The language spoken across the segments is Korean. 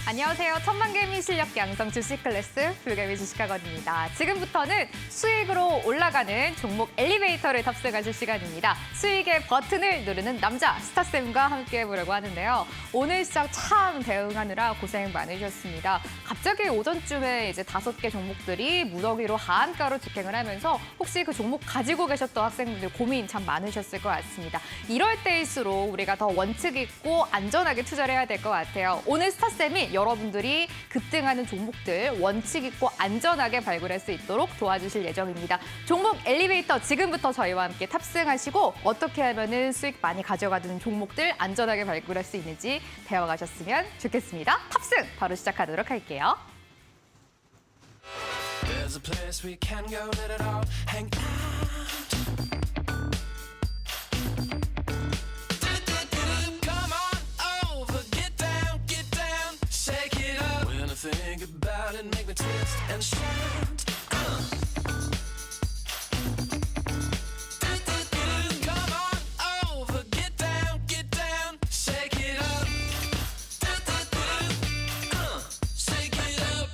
안녕하세요. 천만개미 실력 양성 주식 클래스 불개미 주식학원입니다. 지금부터는 수익으로 올라가는 종목 엘리베이터를 탑승하실 시간입니다. 수익의 버튼을 누르는 남자 스타쌤과 함께 해보려고 하는데요. 오늘 시장 참 대응하느라 고생 많으셨습니다. 갑자기 오전쯤에 이제 5개 종목들이 무더기로 하한가로 직행을 하면서 혹시 그 종목 가지고 계셨던 학생분들 고민 참 많으셨을 것 같습니다. 이럴 때일수록 우리가 더 원칙 있고 안전하게 투자를 해야 될 것 같아요. 오늘 스타쌤이 여러분들이 급등하는 종목들 원칙 있고 안전하게 발굴할 수 있도록 도와주실 예정입니다. 종목 엘리베이터 지금부터 저희와 함께 탑승하시고 어떻게 하면은 수익 많이 가져가는 종목들 안전하게 발굴할 수 있는지 배워가셨으면 좋겠습니다. 탑승 바로 시작하도록 할게요. There's a place we can go, let it all hang out. Come on over, get down, shake it up. When I think about it, make me twist and shout. Come on over, get down, shake it up. Shake it up.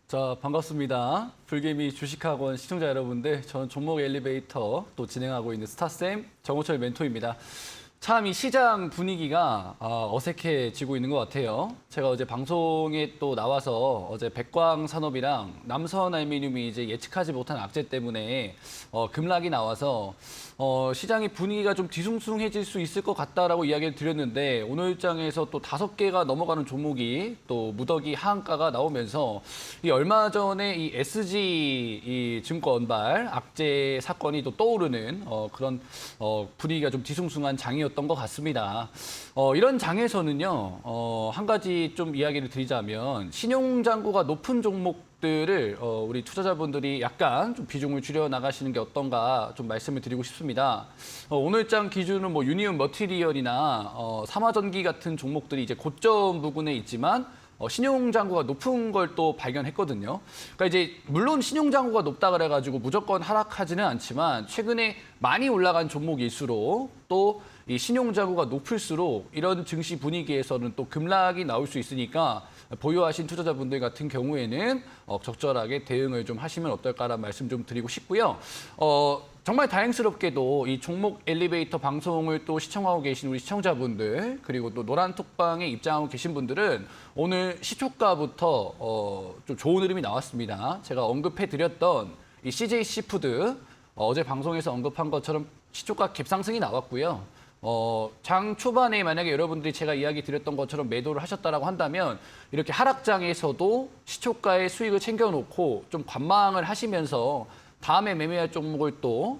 자, 반갑습니다. 불개미 주식학원 시청자 여러분들, 저는 종목 엘리베이터 또 진행하고 있는 스타쌤 정호철 멘토입니다. 참 이 시장 분위기가 어색해지고 있는 것 같아요. 제가 어제 방송에 또 나와서 어제 백광산업이랑 남선알미늄이 이제 예측하지 못한 악재 때문에 급락이 나와서 시장의 분위기가 좀 뒤숭숭해질 수 있을 것 같다라고 이야기를 드렸는데 오늘 장에서 또 5개가 넘어가는 종목이 또 무더기 하한가가 나오면서 이 얼마 전에 이 SG 이 증권발 악재 사건이 또 떠오르는 그런 분위기가 좀 뒤숭숭한 장이었던 것 같습니다. 이런 장에서는요, 한 가지 좀 이야기를 드리자면 신용잔고가 높은 종목들을 우리 투자자분들이 약간 좀 비중을 줄여 나가시는 게 어떤가 좀 말씀을 드리고 싶습니다. 오늘 장 기준은 뭐 유니온 머티리얼이나 삼화전기 같은 종목들이 이제 고점 부근에 있지만 신용잔고가 높은 걸 또 발견했거든요. 그러니까 이제 물론 신용잔고가 높다 그래가지고 무조건 하락하지는 않지만 최근에 많이 올라간 종목일수록 또 이 신용잔고가 높을수록 이런 증시 분위기에서는 또 급락이 나올 수 있으니까 보유하신 투자자분들 같은 경우에는 적절하게 대응을 좀 하시면 어떨까라는 말씀 좀 드리고 싶고요. 정말 다행스럽게도 이 종목 엘리베이터 방송을 또 시청하고 계신 우리 시청자분들 그리고 또 노란톡방에 입장하고 계신 분들은 오늘 시초가부터 좀 좋은 흐름이 나왔습니다. 제가 언급해드렸던 이 CJ 시푸드 어제 방송에서 언급한 것처럼 시초가 갭상승이 나왔고요. 장 초반에 만약에 여러분들이 제가 이야기 드렸던 것처럼 매도를 하셨다라고 한다면 이렇게 하락장에서도 시초가의 수익을 챙겨놓고 좀 관망을 하시면서 다음에 매매할 종목을 또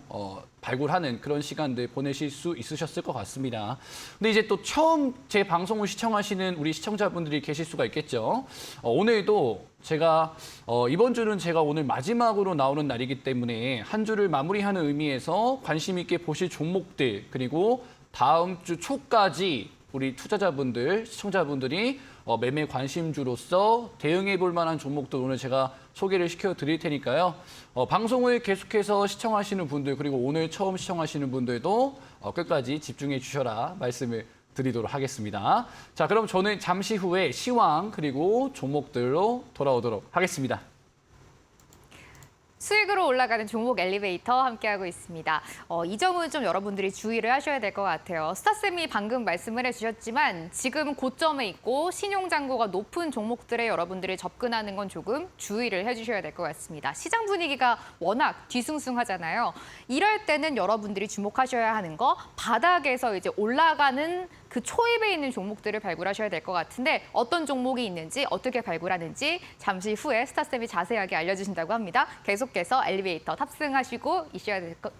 발굴하는 그런 시간들 보내실 수 있으셨을 것 같습니다. 근데 이제 또 처음 제 방송을 시청하시는 우리 시청자분들이 계실 수가 있겠죠. 오늘도 제가 이번 주는 제가 오늘 마지막으로 나오는 날이기 때문에 한 주를 마무리하는 의미에서 관심 있게 보실 종목들 그리고 다음 주 초까지 우리 투자자분들, 시청자분들이 매매 관심주로서 대응해 볼 만한 종목들 오늘 제가 소개를 시켜 드릴 테니까요. 방송을 계속해서 시청하시는 분들 그리고 오늘 처음 시청하시는 분들도 끝까지 집중해 주셔라 말씀을 드리도록 하겠습니다. 자, 그럼 저는 잠시 후에 시황 그리고 종목들로 돌아오도록 하겠습니다. 수익으로 올라가는 종목 엘리베이터 함께하고 있습니다. 이 점은 좀 여러분들이 주의를 하셔야 될 것 같아요. 스타쌤이 방금 말씀을 해주셨지만 지금 고점에 있고 신용잔고가 높은 종목들에 여러분들이 접근하는 건 조금 주의를 해주셔야 될 것 같습니다. 시장 분위기가 워낙 뒤숭숭하잖아요. 이럴 때는 여러분들이 주목하셔야 하는 거 바닥에서 이제 올라가는 그 초입에 있는 종목들을 발굴하셔야 될 것 같은데 어떤 종목이 있는지 어떻게 발굴하는지 잠시 후에 스타쌤이 자세하게 알려주신다고 합니다. 계속해서 엘리베이터 탑승하시고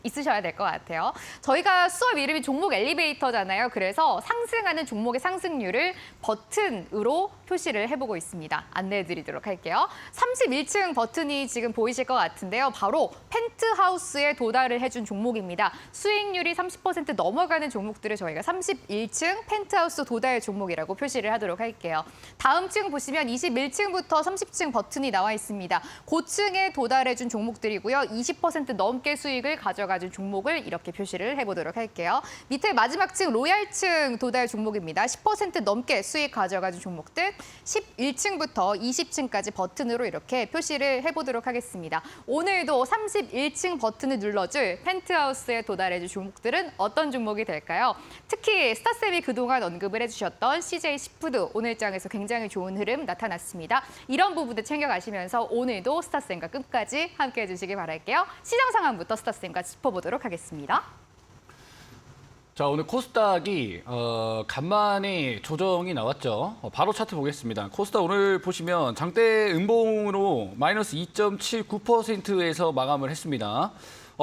있으셔야 될 것 같아요. 저희가 수업 이름이 종목 엘리베이터잖아요. 그래서 상승하는 종목의 상승률을 버튼으로 표시를 해보고 있습니다. 안내해드리도록 할게요. 31층 버튼이 지금 보이실 것 같은데요. 바로 펜트하우스에 도달을 해준 종목입니다. 수익률이 30% 넘어가는 종목들을 저희가 31층 펜트하우스 도달 종목이라고 표시를 하도록 할게요. 다음 층 보시면 21층부터 30층 버튼이 나와 있습니다. 고층에 도달해준 종목들이고요. 20% 넘게 수익을 가져가준 종목을 이렇게 표시를 해보도록 할게요. 밑에 마지막 층 로얄층 도달 종목입니다. 10% 넘게 수익 가져가준 종목들 11층부터 20층까지 버튼으로 이렇게 표시를 해보도록 하겠습니다. 오늘도 31층 버튼을 눌러줄 펜트하우스에 도달해줄 종목들은 어떤 종목이 될까요? 특히 스타쌤이 그동안 언급을 해주셨던 CJ 시푸드 오늘장에서 굉장히 좋은 흐름 나타났습니다. 이런 부분들 챙겨가시면서 오늘도 스타쌤과 끝까지 함께해 주시기 바랄게요. 시장 상황부터 스타쌤과 짚어보도록 하겠습니다. 자, 오늘 코스닥이 간만에 조정이 나왔죠. 바로 차트 보겠습니다. 코스닥 오늘 보시면 장대 음봉으로 마이너스 2.79%에서 마감을 했습니다.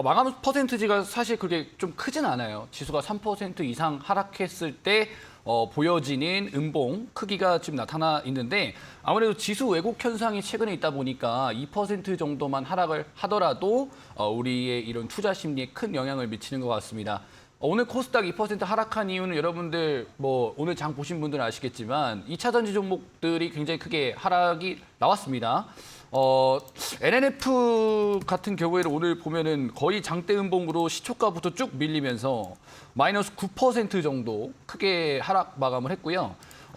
마감 퍼센트지가 사실 그렇게 좀 크진 않아요. 지수가 3% 이상 하락했을 때 보여지는 음봉 크기가 지금 나타나 있는데 아무래도 지수 왜곡 현상이 최근에 있다 보니까 2% 정도만 하락을 하더라도 우리의 이런 투자 심리에 큰 영향을 미치는 것 같습니다. 오늘 코스닥 2% 하락한 이유는 여러분들 오늘 장 보신 분들은 아시겠지만 2차 전지 종목들이 굉장히 크게 하락이 나왔습니다. NNF 같은 경우에는 오늘 보면은 거의 장대 음봉으로 시초가부터 쭉 밀리면서 마이너스 9% 정도 크게 하락 마감을 했고요.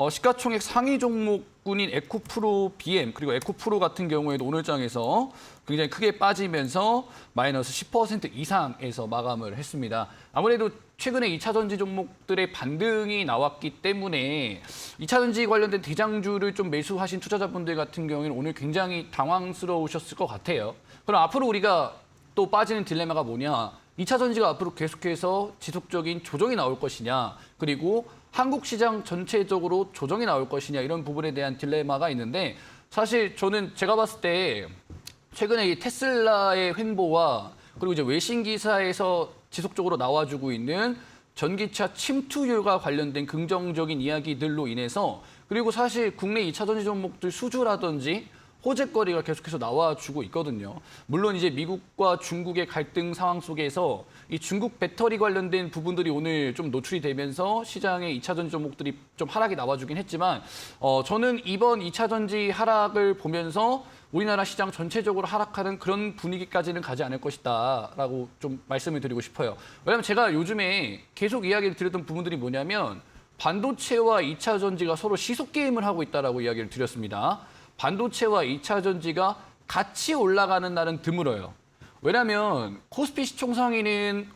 시가총액 상위 종목군인 에코프로 BM 그리고 에코프로 같은 경우에도 오늘 장에서 굉장히 크게 빠지면서 마이너스 10% 이상에서 마감을 했습니다. 아무래도 최근에 2차 전지 종목들의 반등이 나왔기 때문에 2차 전지 관련된 대장주를 좀 매수하신 투자자분들 같은 경우에는 오늘 굉장히 당황스러우셨을 것 같아요. 그럼 앞으로 우리가 또 빠지는 딜레마가 뭐냐? 2차 전지가 앞으로 계속해서 지속적인 조정이 나올 것이냐? 그리고 한국 시장 전체적으로 조정이 나올 것이냐? 이런 부분에 대한 딜레마가 있는데 사실 저는 제가 봤을 때 최근에 이 테슬라의 횡보와 그리고 이제 외신 기사에서 지속적으로 나와주고 있는 전기차 침투율과 관련된 긍정적인 이야기들로 인해서 그리고 사실 국내 2차 전지 종목들 수주라든지 호재거리가 계속해서 나와주고 있거든요. 물론 이제 미국과 중국의 갈등 상황 속에서 이 중국 배터리 관련된 부분들이 오늘 좀 노출이 되면서 시장의 2차 전지 종목들이 좀 하락이 나와주긴 했지만 저는 이번 2차 전지 하락을 보면서 우리나라 시장 전체적으로 하락하는 그런 분위기까지는 가지 않을 것이다라고 좀 말씀을 드리고 싶어요. 왜냐하면 제가 요즘에 계속 이야기를 드렸던 부분들이 뭐냐면 반도체와 2차 전지가 서로 시속 게임을 하고 있다라고 이야기를 드렸습니다. 반도체와 2차 전지가 같이 올라가는 날은 드물어요. 왜냐하면 코스피 시총 상위는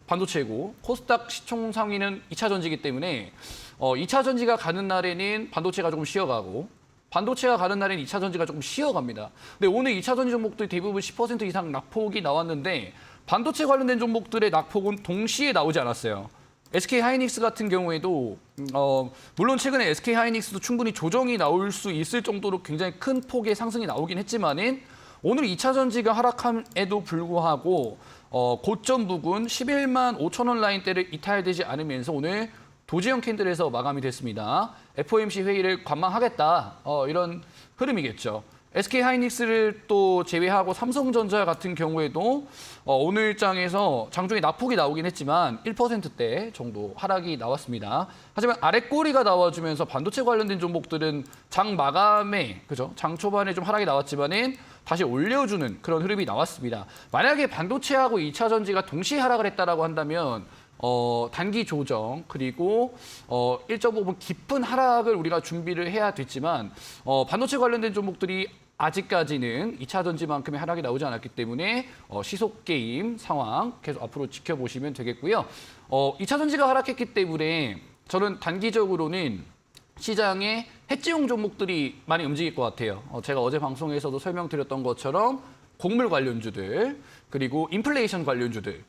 반도체고 코스닥 시총 상위는 2차 전지이기 때문에 2차 전지가 가는 날에는 반도체가 조금 쉬어가고 반도체가 가는 날에는 2차 전지가 조금 쉬어갑니다. 근데 오늘 2차 전지 종목들 대부분 10% 이상 낙폭이 나왔는데 반도체 관련된 종목들의 낙폭은 동시에 나오지 않았어요. SK 하이닉스 같은 경우에도 물론 최근에 SK 하이닉스도 충분히 조정이 나올 수 있을 정도로 굉장히 큰 폭의 상승이 나오긴 했지만은 오늘 2차 전지가 하락함에도 불구하고 고점 부근 11만 5천 원 라인대를 이탈되지 않으면서 오늘 도지형 캔들에서 마감이 됐습니다. FOMC 회의를 관망하겠다 이런 흐름이겠죠. SK 하이닉스를 또 제외하고 삼성전자 같은 경우에도 오늘 장에서 장중에 낙폭이 나오긴 했지만 1%대 정도 하락이 나왔습니다. 하지만 아래 꼬리가 나와주면서 반도체 관련된 종목들은 장 마감에 장 초반에 좀 하락이 나왔지만은 다시 올려주는 그런 흐름이 나왔습니다. 만약에 반도체하고 2차 전지가 동시에 하락을 했다라고 한다면 단기 조정 그리고 1.5분 깊은 하락을 우리가 준비를 해야 됐지만 반도체 관련된 종목들이 아직까지는 2차 전지만큼의 하락이 나오지 않았기 때문에 시속 게임 상황 계속 앞으로 지켜보시면 되겠고요. 2차 전지가 하락했기 때문에 저는 단기적으로는 시장에 해지용 종목들이 많이 움직일 것 같아요. 제가 어제 방송에서도 설명드렸던 것처럼 곡물 관련주들 그리고 인플레이션 관련주들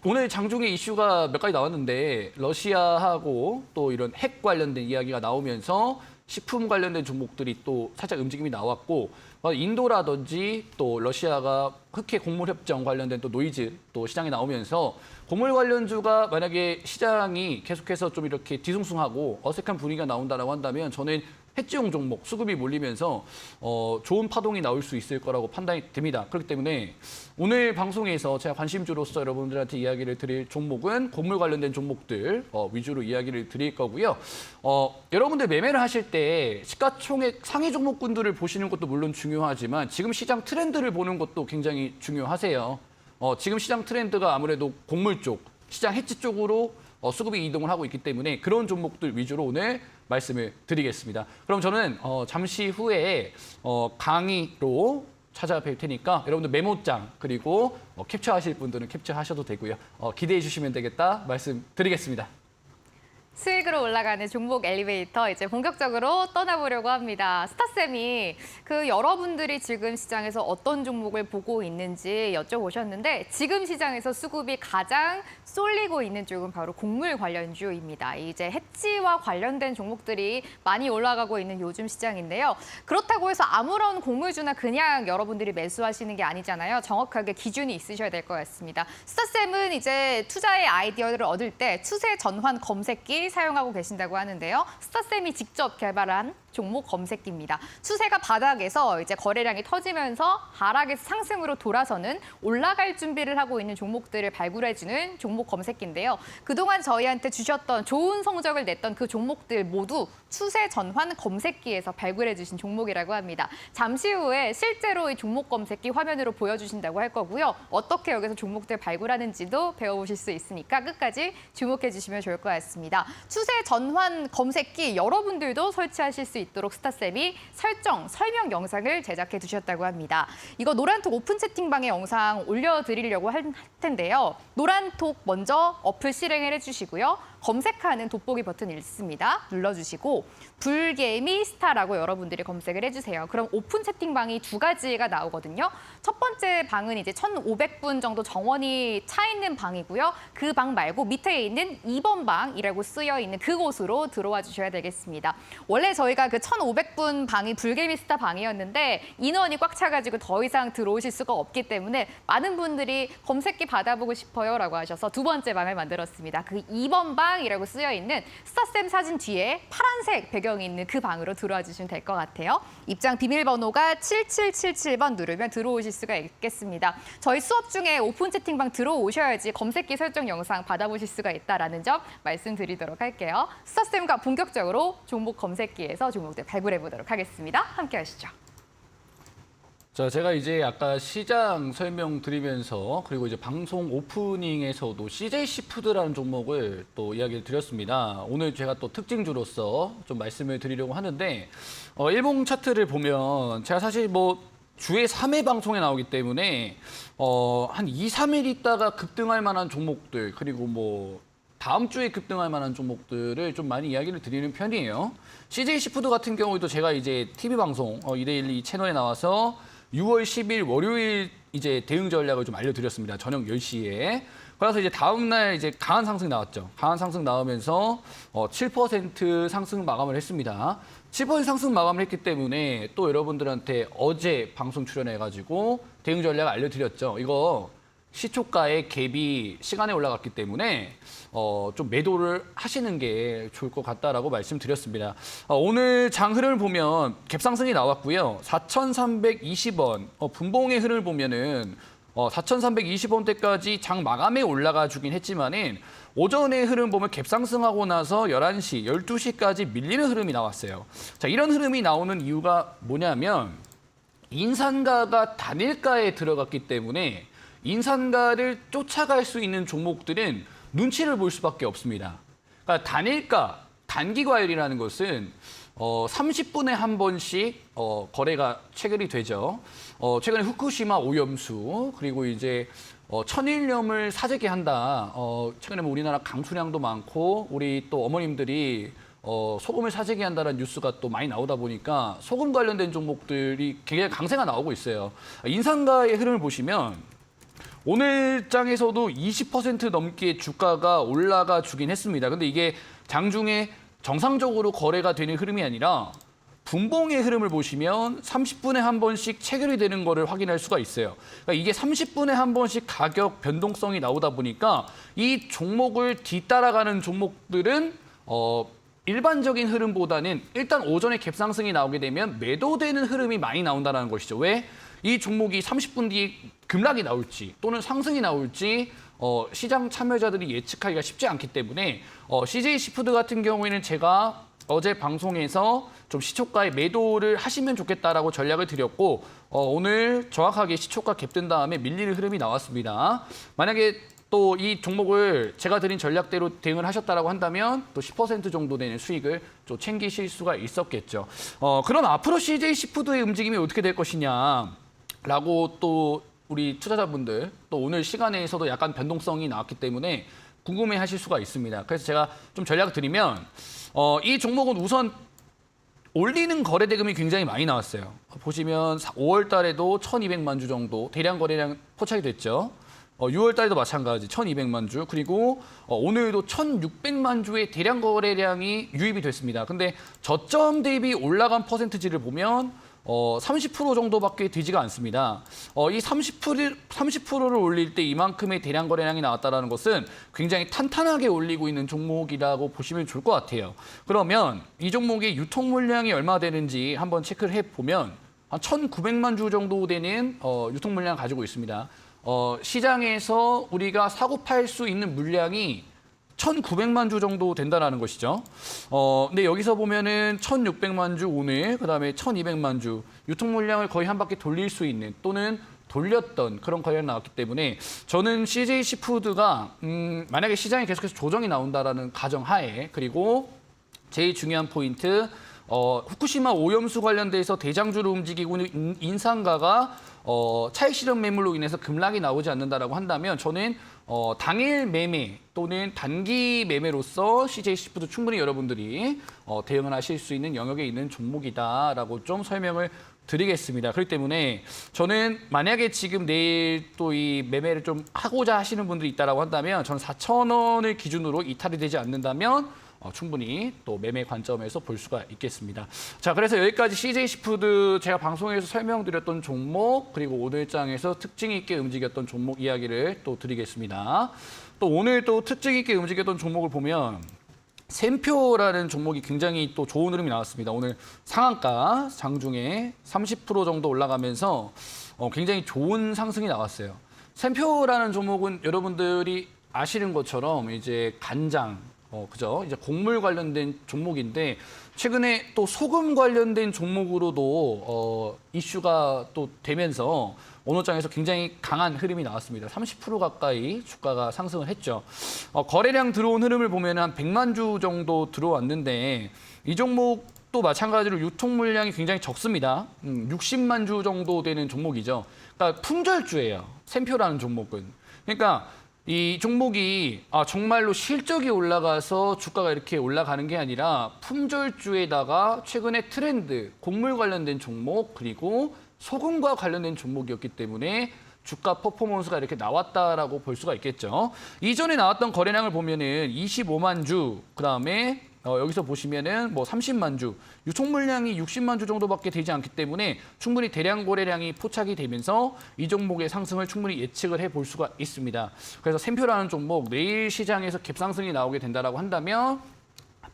오늘 장중에 이슈가 몇 가지 나왔는데 러시아하고 또 이런 핵 관련된 이야기가 나오면서 식품 관련된 종목들이 또 살짝 움직임이 나왔고 인도라든지 또 러시아가 흑해 곡물 협정 관련된 또 노이즈 또 시장에 나오면서 곡물 관련주가 만약에 시장이 계속해서 좀 이렇게 뒤숭숭하고 어색한 분위기가 나온다라고 한다면 저는 해지용 종목 수급이 몰리면서 좋은 파동이 나올 수 있을 거라고 판단이 됩니다. 그렇기 때문에 오늘 방송에서 제가 관심주로서 여러분들한테 이야기를 드릴 종목은 곡물 관련된 종목들 위주로 이야기를 드릴 거고요. 여러분들 매매를 하실 때 시가총액 상위 종목군들을 보시는 것도 물론 중요하지만 지금 시장 트렌드를 보는 것도 굉장히 중요하세요. 지금 시장 트렌드가 아무래도 곡물 쪽, 시장 해지 쪽으로 수급이 이동을 하고 있기 때문에 그런 종목들 위주로 오늘 말씀을 드리겠습니다. 그럼 저는 잠시 후에 강의로 찾아뵐 테니까 여러분들 메모장 그리고 캡처하실 분들은 캡처하셔도 되고요. 기대해 주시면 되겠다 말씀드리겠습니다. 수익으로 올라가는 종목 엘리베이터 이제 본격적으로 떠나보려고 합니다. 스타쌤이 여러분들이 지금 시장에서 어떤 종목을 보고 있는지 여쭤보셨는데 지금 시장에서 수급이 가장 쏠리고 있는 쪽은 바로 곡물 관련주입니다. 이제 해지와 관련된 종목들이 많이 올라가고 있는 요즘 시장인데요. 그렇다고 해서 아무런 곡물주나 그냥 여러분들이 매수하시는 게 아니잖아요. 정확하게 기준이 있으셔야 될 것 같습니다. 스타쌤은 이제 투자의 아이디어를 얻을 때 추세 전환 검색기 사용하고 계신다고 하는데요. 스타쌤이 직접 개발한 종목 검색기입니다. 추세가 바닥에서 이제 거래량이 터지면서 하락에서 상승으로 돌아서는 올라갈 준비를 하고 있는 종목들을 발굴해주는 종목 검색기인데요. 그동안 저희한테 주셨던 좋은 성적을 냈던 그 종목들 모두 추세 전환 검색기에서 발굴해주신 종목이라고 합니다. 잠시 후에 실제로 이 종목 검색기 화면으로 보여주신다고 할 거고요. 어떻게 여기서 종목들 발굴하는지도 배워보실 수 있으니까 끝까지 주목해 주시면 좋을 것 같습니다. 추세 전환 검색기 여러분들도 설치하실 수 있도록 스타쌤이 설명 영상을 제작해 두셨다고 합니다. 이거 노란톡 오픈 채팅방에 영상 올려드리려고 할 텐데요. 노란톡 먼저 어플 실행을 해주시고요. 검색하는 돋보기 버튼이 있습니다. 눌러주시고 불개미 스타라고 여러분들이 검색을 해주세요. 그럼 오픈 채팅방이 두 가지가 나오거든요. 첫 번째 방은 이제 1,500분 정도 정원이 차 있는 방이고요. 그 방 말고 밑에 있는 2번 방이라고 쓰여 있는 그곳으로 들어와 주셔야 되겠습니다. 원래 저희가 그 1,500분 방이 불개미 스타 방이었는데 인원이 꽉 차가지고 더 이상 들어오실 수가 없기 때문에 많은 분들이 검색기 받아보고 싶어요라고 하셔서 두 번째 방을 만들었습니다. 그 2번 방이라고 쓰여 있는 스타쌤 사진 뒤에 파란색 배경이 있는 그 방으로 들어와 주시면 될 것 같아요. 입장 비밀번호가 7777번 누르면 들어오실 수가 있겠습니다. 저희 수업 중에 오픈 채팅방 들어오셔야지 검색기 설정 영상 받아보실 수가 있다는 점 말씀드리도록 할게요. 스타쌤과 본격적으로 종목 검색기에서 종목들 발굴해 보도록 하겠습니다. 함께 하시죠. 자, 제가 이제 아까 시장 설명드리면서 그리고 이제 방송 오프닝에서도 CJC푸드라는 종목을 또 이야기를 드렸습니다. 오늘 제가 또 특징주로서 좀 말씀을 드리려고 하는데 일봉 차트를 보면 제가 사실 주에 3회 방송에 나오기 때문에 한 2, 3일 있다가 급등할 만한 종목들 그리고 다음 주에 급등할 만한 종목들을 좀 많이 이야기를 드리는 편이에요. CJC푸드 같은 경우에도 제가 이제 TV 방송 2대1 채널에 나와서 6월 10일 월요일 이제 대응 전략을 좀 알려드렸습니다. 저녁 10시에. 그래서 이제 다음 날 이제 강한 상승 나왔죠. 강한 상승 나오면서 7% 상승 마감을 했습니다. 7% 상승 마감을 했기 때문에 또 여러분들한테 어제 방송 출연해가지고 대응 전략 알려드렸죠. 이거 시초가의 갭이 시간에 올라갔기 때문에 좀 매도를 하시는 게 좋을 것 같다라고 말씀드렸습니다. 오늘 장 흐름을 보면 갭 상승이 나왔고요. 4,320원 분봉의 흐름을 보면은 4,320원대까지 장 마감에 올라가 주긴 했지만은 오전의 흐름 보면 갭 상승하고 나서 11시, 12시까지 밀리는 흐름이 나왔어요. 자, 이런 흐름이 나오는 이유가 뭐냐면 인산가가 단일가에 들어갔기 때문에 인산가를 쫓아갈 수 있는 종목들은 눈치를 볼 수밖에 없습니다. 그러니까 단일가, 단기 과열이라는 것은 30분에 한 번씩 거래가 체결이 되죠. 최근에 후쿠시마 오염수 그리고 이제 천일염을 사재기 한다. 최근에 우리나라 강수량도 많고 우리 또 어머님들이 소금을 사재기 한다는 뉴스가 또 많이 나오다 보니까 소금 관련된 종목들이 굉장히 강세가 나오고 있어요. 인산가의 흐름을 보시면 오늘 장에서도 20% 넘게 주가가 올라가 주긴 했습니다. 근데 이게 장중에 정상적으로 거래가 되는 흐름이 아니라 분봉의 흐름을 보시면 30분에 한 번씩 체결이 되는 거를 확인할 수가 있어요. 그러니까 이게 30분에 한 번씩 가격 변동성이 나오다 보니까 이 종목을 뒤따라가는 종목들은 일반적인 흐름보다는 일단 오전에 갭상승이 나오게 되면 매도되는 흐름이 많이 나온다는 것이죠. 왜? 이 종목이 30분 뒤에 급락이 나올지 또는 상승이 나올지 시장 참여자들이 예측하기가 쉽지 않기 때문에 CJ 시푸드 같은 경우에는 제가 어제 방송에서 좀 시초가에 매도를 하시면 좋겠다라고 전략을 드렸고 오늘 정확하게 시초가 갭든 다음에 밀리는 흐름이 나왔습니다. 만약에 또 이 종목을 제가 드린 전략대로 대응을 하셨다라고 한다면 또 10% 정도 되는 수익을 좀 챙기실 수가 있었겠죠. 그럼 앞으로 CJ 시푸드의 움직임이 어떻게 될 것이냐라고 또 우리 투자자분들 또 오늘 시간에서도 약간 변동성이 나왔기 때문에 궁금해하실 수가 있습니다. 그래서 제가 좀 전략을 드리면 이 종목은 우선 올리는 거래 대금이 굉장히 많이 나왔어요. 보시면 5월 달에도 1,200만 주 정도 대량 거래량 포착이 됐죠. 6월 달에도 마찬가지 1,200만 주 그리고 오늘도 1,600만 주의 대량 거래량이 유입이 됐습니다. 근데 저점 대비 올라간 퍼센트지를 보면 30% 정도밖에 되지가 않습니다. 이 30%를 올릴 때 이만큼의 대량 거래량이 나왔다는 것은 굉장히 탄탄하게 올리고 있는 종목이라고 보시면 좋을 것 같아요. 그러면 이 종목의 유통 물량이 얼마 되는지 한번 체크를 해보면 한 1,900만 주 정도 되는 유통 물량을 가지고 있습니다. 시장에서 우리가 사고 팔 수 있는 물량이 1,900만 주 정도 된다는 것이죠. 근데 여기서 보면은 1,600만 주 오늘, 그다음에 1,200만 주 유통 물량을 거의 한 바퀴 돌릴 수 있는 또는 돌렸던 그런 거래가 나왔기 때문에 저는 CJ 시푸드가 만약에 시장에 계속해서 조정이 나온다라는 가정하에 그리고 제일 중요한 포인트 후쿠시마 오염수 관련돼서 대장주로 움직이고 있는 인상가가 차익 실현 매물로 인해서 급락이 나오지 않는다라고 한다면 저는 당일 매매 또는 단기 매매로서 CJ 시푸드 충분히 여러분들이 대응을 하실 수 있는 영역에 있는 종목이다라고 좀 설명을 드리겠습니다. 그렇기 때문에 저는 만약에 지금 내일 또 이 매매를 좀 하고자 하시는 분들이 있다라고 한다면 저는 4,000원을 기준으로 이탈이 되지 않는다면 충분히 또 매매 관점에서 볼 수가 있겠습니다. 자, 그래서 여기까지 CJ 시푸드 제가 방송에서 설명드렸던 종목 그리고 오늘 장에서 특징 있게 움직였던 종목 이야기를 또 드리겠습니다. 또 오늘 또 특징 있게 움직였던 종목을 보면 샘표라는 종목이 굉장히 또 좋은 흐름이 나왔습니다. 오늘 상한가 장중에 30% 정도 올라가면서 굉장히 좋은 상승이 나왔어요. 샘표라는 종목은 여러분들이 아시는 것처럼 이제 간장 그죠? 이제 곡물 관련된 종목인데 최근에 또 소금 관련된 종목으로도 이슈가 또 되면서 오늘 장에서 굉장히 강한 흐름이 나왔습니다. 30% 가까이 주가가 상승을 했죠. 거래량 들어온 흐름을 보면 한 100만 주 정도 들어왔는데 이 종목도 마찬가지로 유통 물량이 굉장히 적습니다. 60만 주 정도 되는 종목이죠. 그러니까 품절주예요. 샘표라는 종목은. 그러니까 이 종목이 정말로 실적이 올라가서 주가가 이렇게 올라가는 게 아니라 품절주에다가 최근에 트렌드, 곡물 관련된 종목 그리고 소금과 관련된 종목이었기 때문에 주가 퍼포먼스가 이렇게 나왔다라고 볼 수가 있겠죠. 이전에 나왔던 거래량을 보면은 25만 주, 그다음에 여기서 보시면은 뭐 30만 주, 유통 물량이 60만 주 정도밖에 되지 않기 때문에 충분히 대량 거래량이 포착이 되면서 이 종목의 상승을 충분히 예측을 해볼 수가 있습니다. 그래서 샘표라는 종목 내일 시장에서 갭상승이 나오게 된다라고 한다면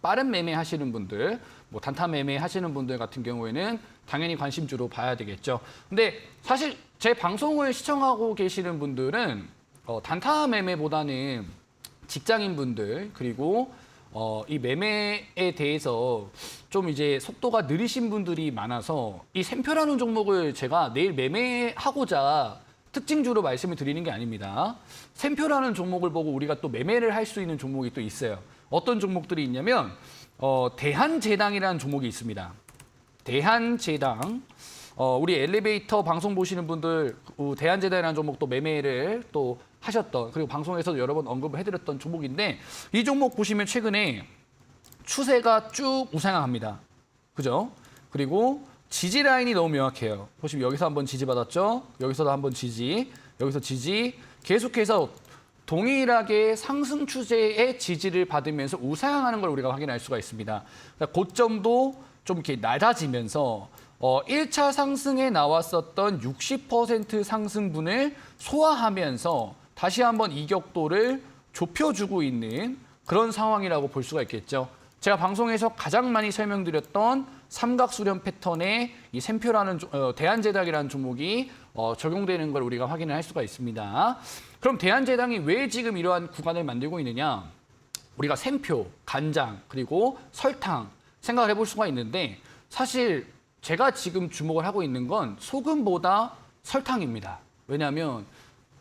빠른 매매 하시는 분들, 뭐 단타 매매 하시는 분들 같은 경우에는 당연히 관심주로 봐야 되겠죠. 근데 사실 제 방송을 시청하고 계시는 분들은 단타 매매보다는 직장인 분들 그리고 이 매매에 대해서 좀 이제 속도가 느리신 분들이 많아서 이 샘표라는 종목을 제가 내일 매매하고자 특징주로 말씀을 드리는 게 아닙니다. 샘표라는 종목을 보고 우리가 또 매매를 할 수 있는 종목이 또 있어요. 어떤 종목들이 있냐면 대한제당이라는 종목이 있습니다. 대한제당. 우리 엘리베이터 방송 보시는 분들 대한제당이라는 종목도 매매를 또 하셨던 그리고 방송에서도 여러 번 언급을 해드렸던 종목인데 이 종목 보시면 최근에 추세가 쭉 우상향합니다. 그죠? 그리고 지지 라인이 너무 명확해요. 보시면 여기서 한번 지지 받았죠? 여기서도 한번 지지, 여기서 지지, 계속해서 동일하게 상승 추세의 지지를 받으면서 우상향하는 걸 우리가 확인할 수가 있습니다. 그러니까 고점도 좀 이렇게 낮아지면서 1차 상승에 나왔었던 60% 상승분을 소화하면서 다시 한번 이격도를 좁혀주고 있는 그런 상황이라고 볼 수가 있겠죠. 제가 방송에서 가장 많이 설명드렸던 삼각수렴 패턴의 이 샘표라는 대한제당이라는 종목이 적용되는 걸 우리가 확인을 할 수가 있습니다. 그럼 대한제당이 왜 지금 이러한 구간을 만들고 있느냐? 우리가 샘표, 간장, 그리고 설탕 생각을 해볼 수가 있는데 사실 제가 지금 주목을 하고 있는 건 소금보다 설탕입니다. 왜냐하면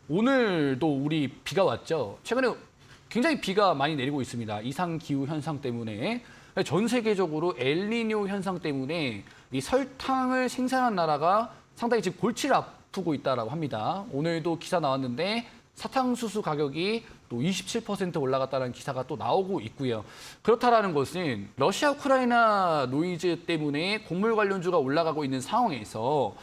오늘도 우리 비가 왔죠. 최근에 굉장히 비가 많이 내리고 있습니다. 이상기후 현상 때문에. 전 세계적으로 엘니뇨 현상 때문에 이 설탕을 생산한 나라가 상당히 지금 골치를 아프고 있다고 합니다. 오늘도 기사 나왔는데 사탕수수 가격이 또 27% 올라갔다는 기사가 또 나오고 있고요. 그렇다라는 것은 러시아 우크라이나 노이즈 때문에 곡물 관련주가 올라가고 있는 상황에서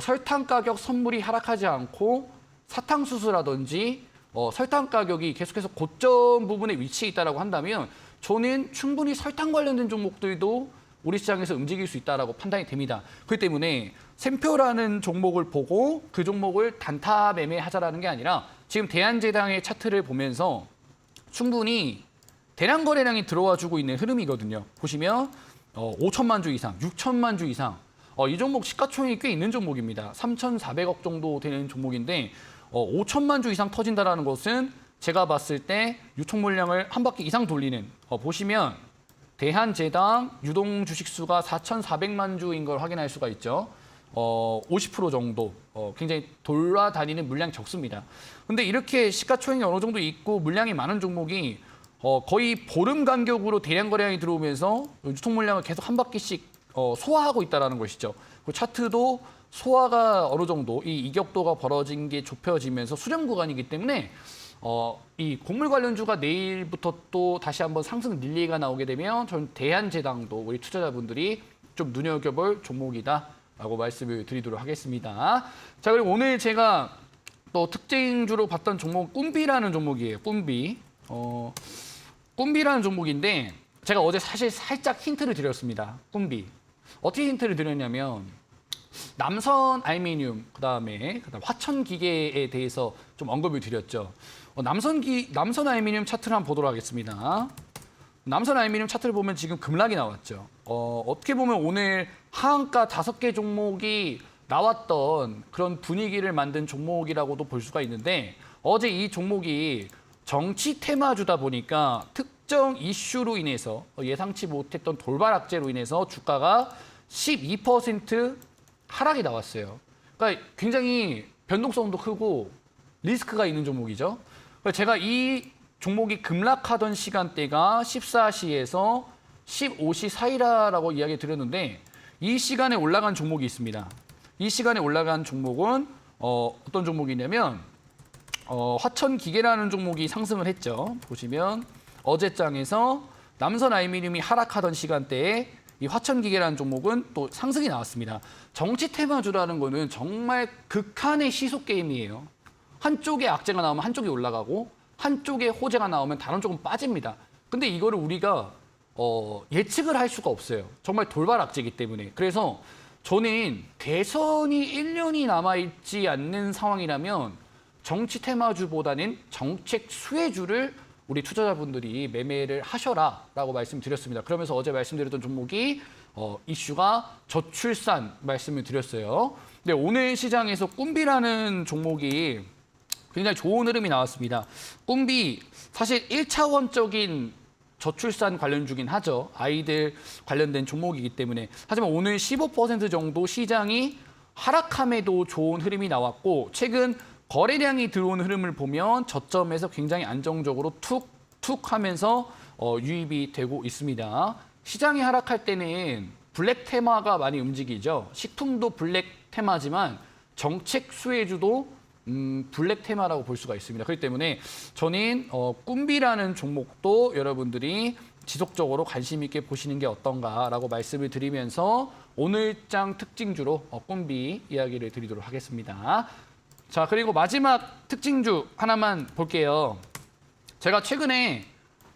설탕 가격 선물이 하락하지 않고 사탕수수라든지 설탕 가격이 계속해서 고점 부분에 위치해 있다고 한다면 저는 충분히 설탕 관련된 종목들도 우리 시장에서 움직일 수 있다고 판단이 됩니다. 그렇기 때문에 샘표라는 종목을 보고 그 종목을 단타 매매하자라는 게 아니라 지금 대한제당의 차트를 보면서 충분히 대량 거래량이 들어와 주고 있는 흐름이거든요. 보시면 5천만 주 이상, 6천만 주 이상 이 종목 시가총액이 꽤 있는 종목입니다. 3,400억 정도 되는 종목인데 5천만 주 이상 터진다는 것은 제가 봤을 때 유통 물량을 한 바퀴 이상 돌리는 보시면 대한제당 유동 주식수가 4,400만 주인 걸 확인할 수가 있죠. 50% 정도 굉장히 돌아다니는 물량이 적습니다. 근데 이렇게 시가총액이 어느 정도 있고 물량이 많은 종목이 거의 보름 간격으로 대량 거래량이 들어오면서 유통 물량을 계속 한 바퀴씩 소화하고 있다는 것이죠. 그 차트도 소화가 어느 정도 이 이격도가 벌어진 게 좁혀지면서 수렴 구간이기 때문에 이 곡물 관련주가 내일부터 또 다시 한번 상승 릴리가 나오게 되면 저는 대한제당도 우리 투자자분들이 좀 눈여겨볼 종목이다라고 말씀을 드리도록 하겠습니다. 자, 그리고 오늘 제가 또 특징주로 봤던 종목 꿈비라는 종목이에요. 꿈비. 꿈비라는 종목인데 제가 어제 사실 살짝 힌트를 드렸습니다. 꿈비. 어떻게 힌트를 드렸냐면 남선 알루미늄, 그다음에 화천 기계에 대해서 좀 언급을 드렸죠. 남선 알루미늄 차트를 한번 보도록 하겠습니다. 남선 알루미늄 차트를 보면 지금 급락이 나왔죠. 어떻게 보면 오늘 하한가 5개 종목이 나왔던 그런 분위기를 만든 종목이라고도 볼 수가 있는데 어제 이 종목이 정치 테마주다 보니까 특정 이슈로 인해서 예상치 못했던 돌발 악재로 인해서 주가가 12% 하락이 나왔어요. 그러니까 굉장히 변동성도 크고 리스크가 있는 종목이죠. 제가 이 종목이 급락하던 시간대가 14시에서 15시 사이라고 이야기 드렸는데 이 시간에 올라간 종목이 있습니다. 이 시간에 올라간 종목은 어떤 종목이냐면 화천기계라는 종목이 상승을 했죠. 보시면 어제장에서 남선 알루미늄이 하락하던 시간대에 이 화천기계라는 종목은 또 상승이 나왔습니다. 정치 테마주라는 거는 정말 극한의 시속 게임이에요. 한쪽에 악재가 나오면 한쪽이 올라가고 한쪽에 호재가 나오면 다른 쪽은 빠집니다. 근데 이거를 우리가 예측을 할 수가 없어요. 정말 돌발 악재이기 때문에. 그래서 저는 대선이 1년이 남아있지 않는 상황이라면 정치 테마주보다는 정책 수혜주를 우리 투자자분들이 매매를 하셔라라고 말씀드렸습니다. 그러면서 어제 말씀드렸던 종목이 이슈가 저출산 말씀을 드렸어요. 근데 오늘 시장에서 꿈비라는 종목이 굉장히 좋은 흐름이 나왔습니다. 꿈비 사실 1차원적인 저출산 관련주긴 하죠. 아이들 관련된 종목이기 때문에. 하지만 오늘 15% 정도 시장이 하락함에도 좋은 흐름이 나왔고 최근 거래량이 들어오는 흐름을 보면 저점에서 굉장히 안정적으로 툭툭 하면서 유입이 되고 있습니다. 시장이 하락할 때는 블랙 테마가 많이 움직이죠. 식품도 블랙 테마지만 정책 수혜주도 블랙 테마라고 볼 수가 있습니다. 그렇기 때문에 저는 꿈비라는 종목도 여러분들이 지속적으로 관심 있게 보시는 게 어떤가라고 말씀을 드리면서 오늘장 특징주로 꿈비 이야기를 드리도록 하겠습니다. 자, 그리고 마지막 특징주 하나만 볼게요. 제가 최근에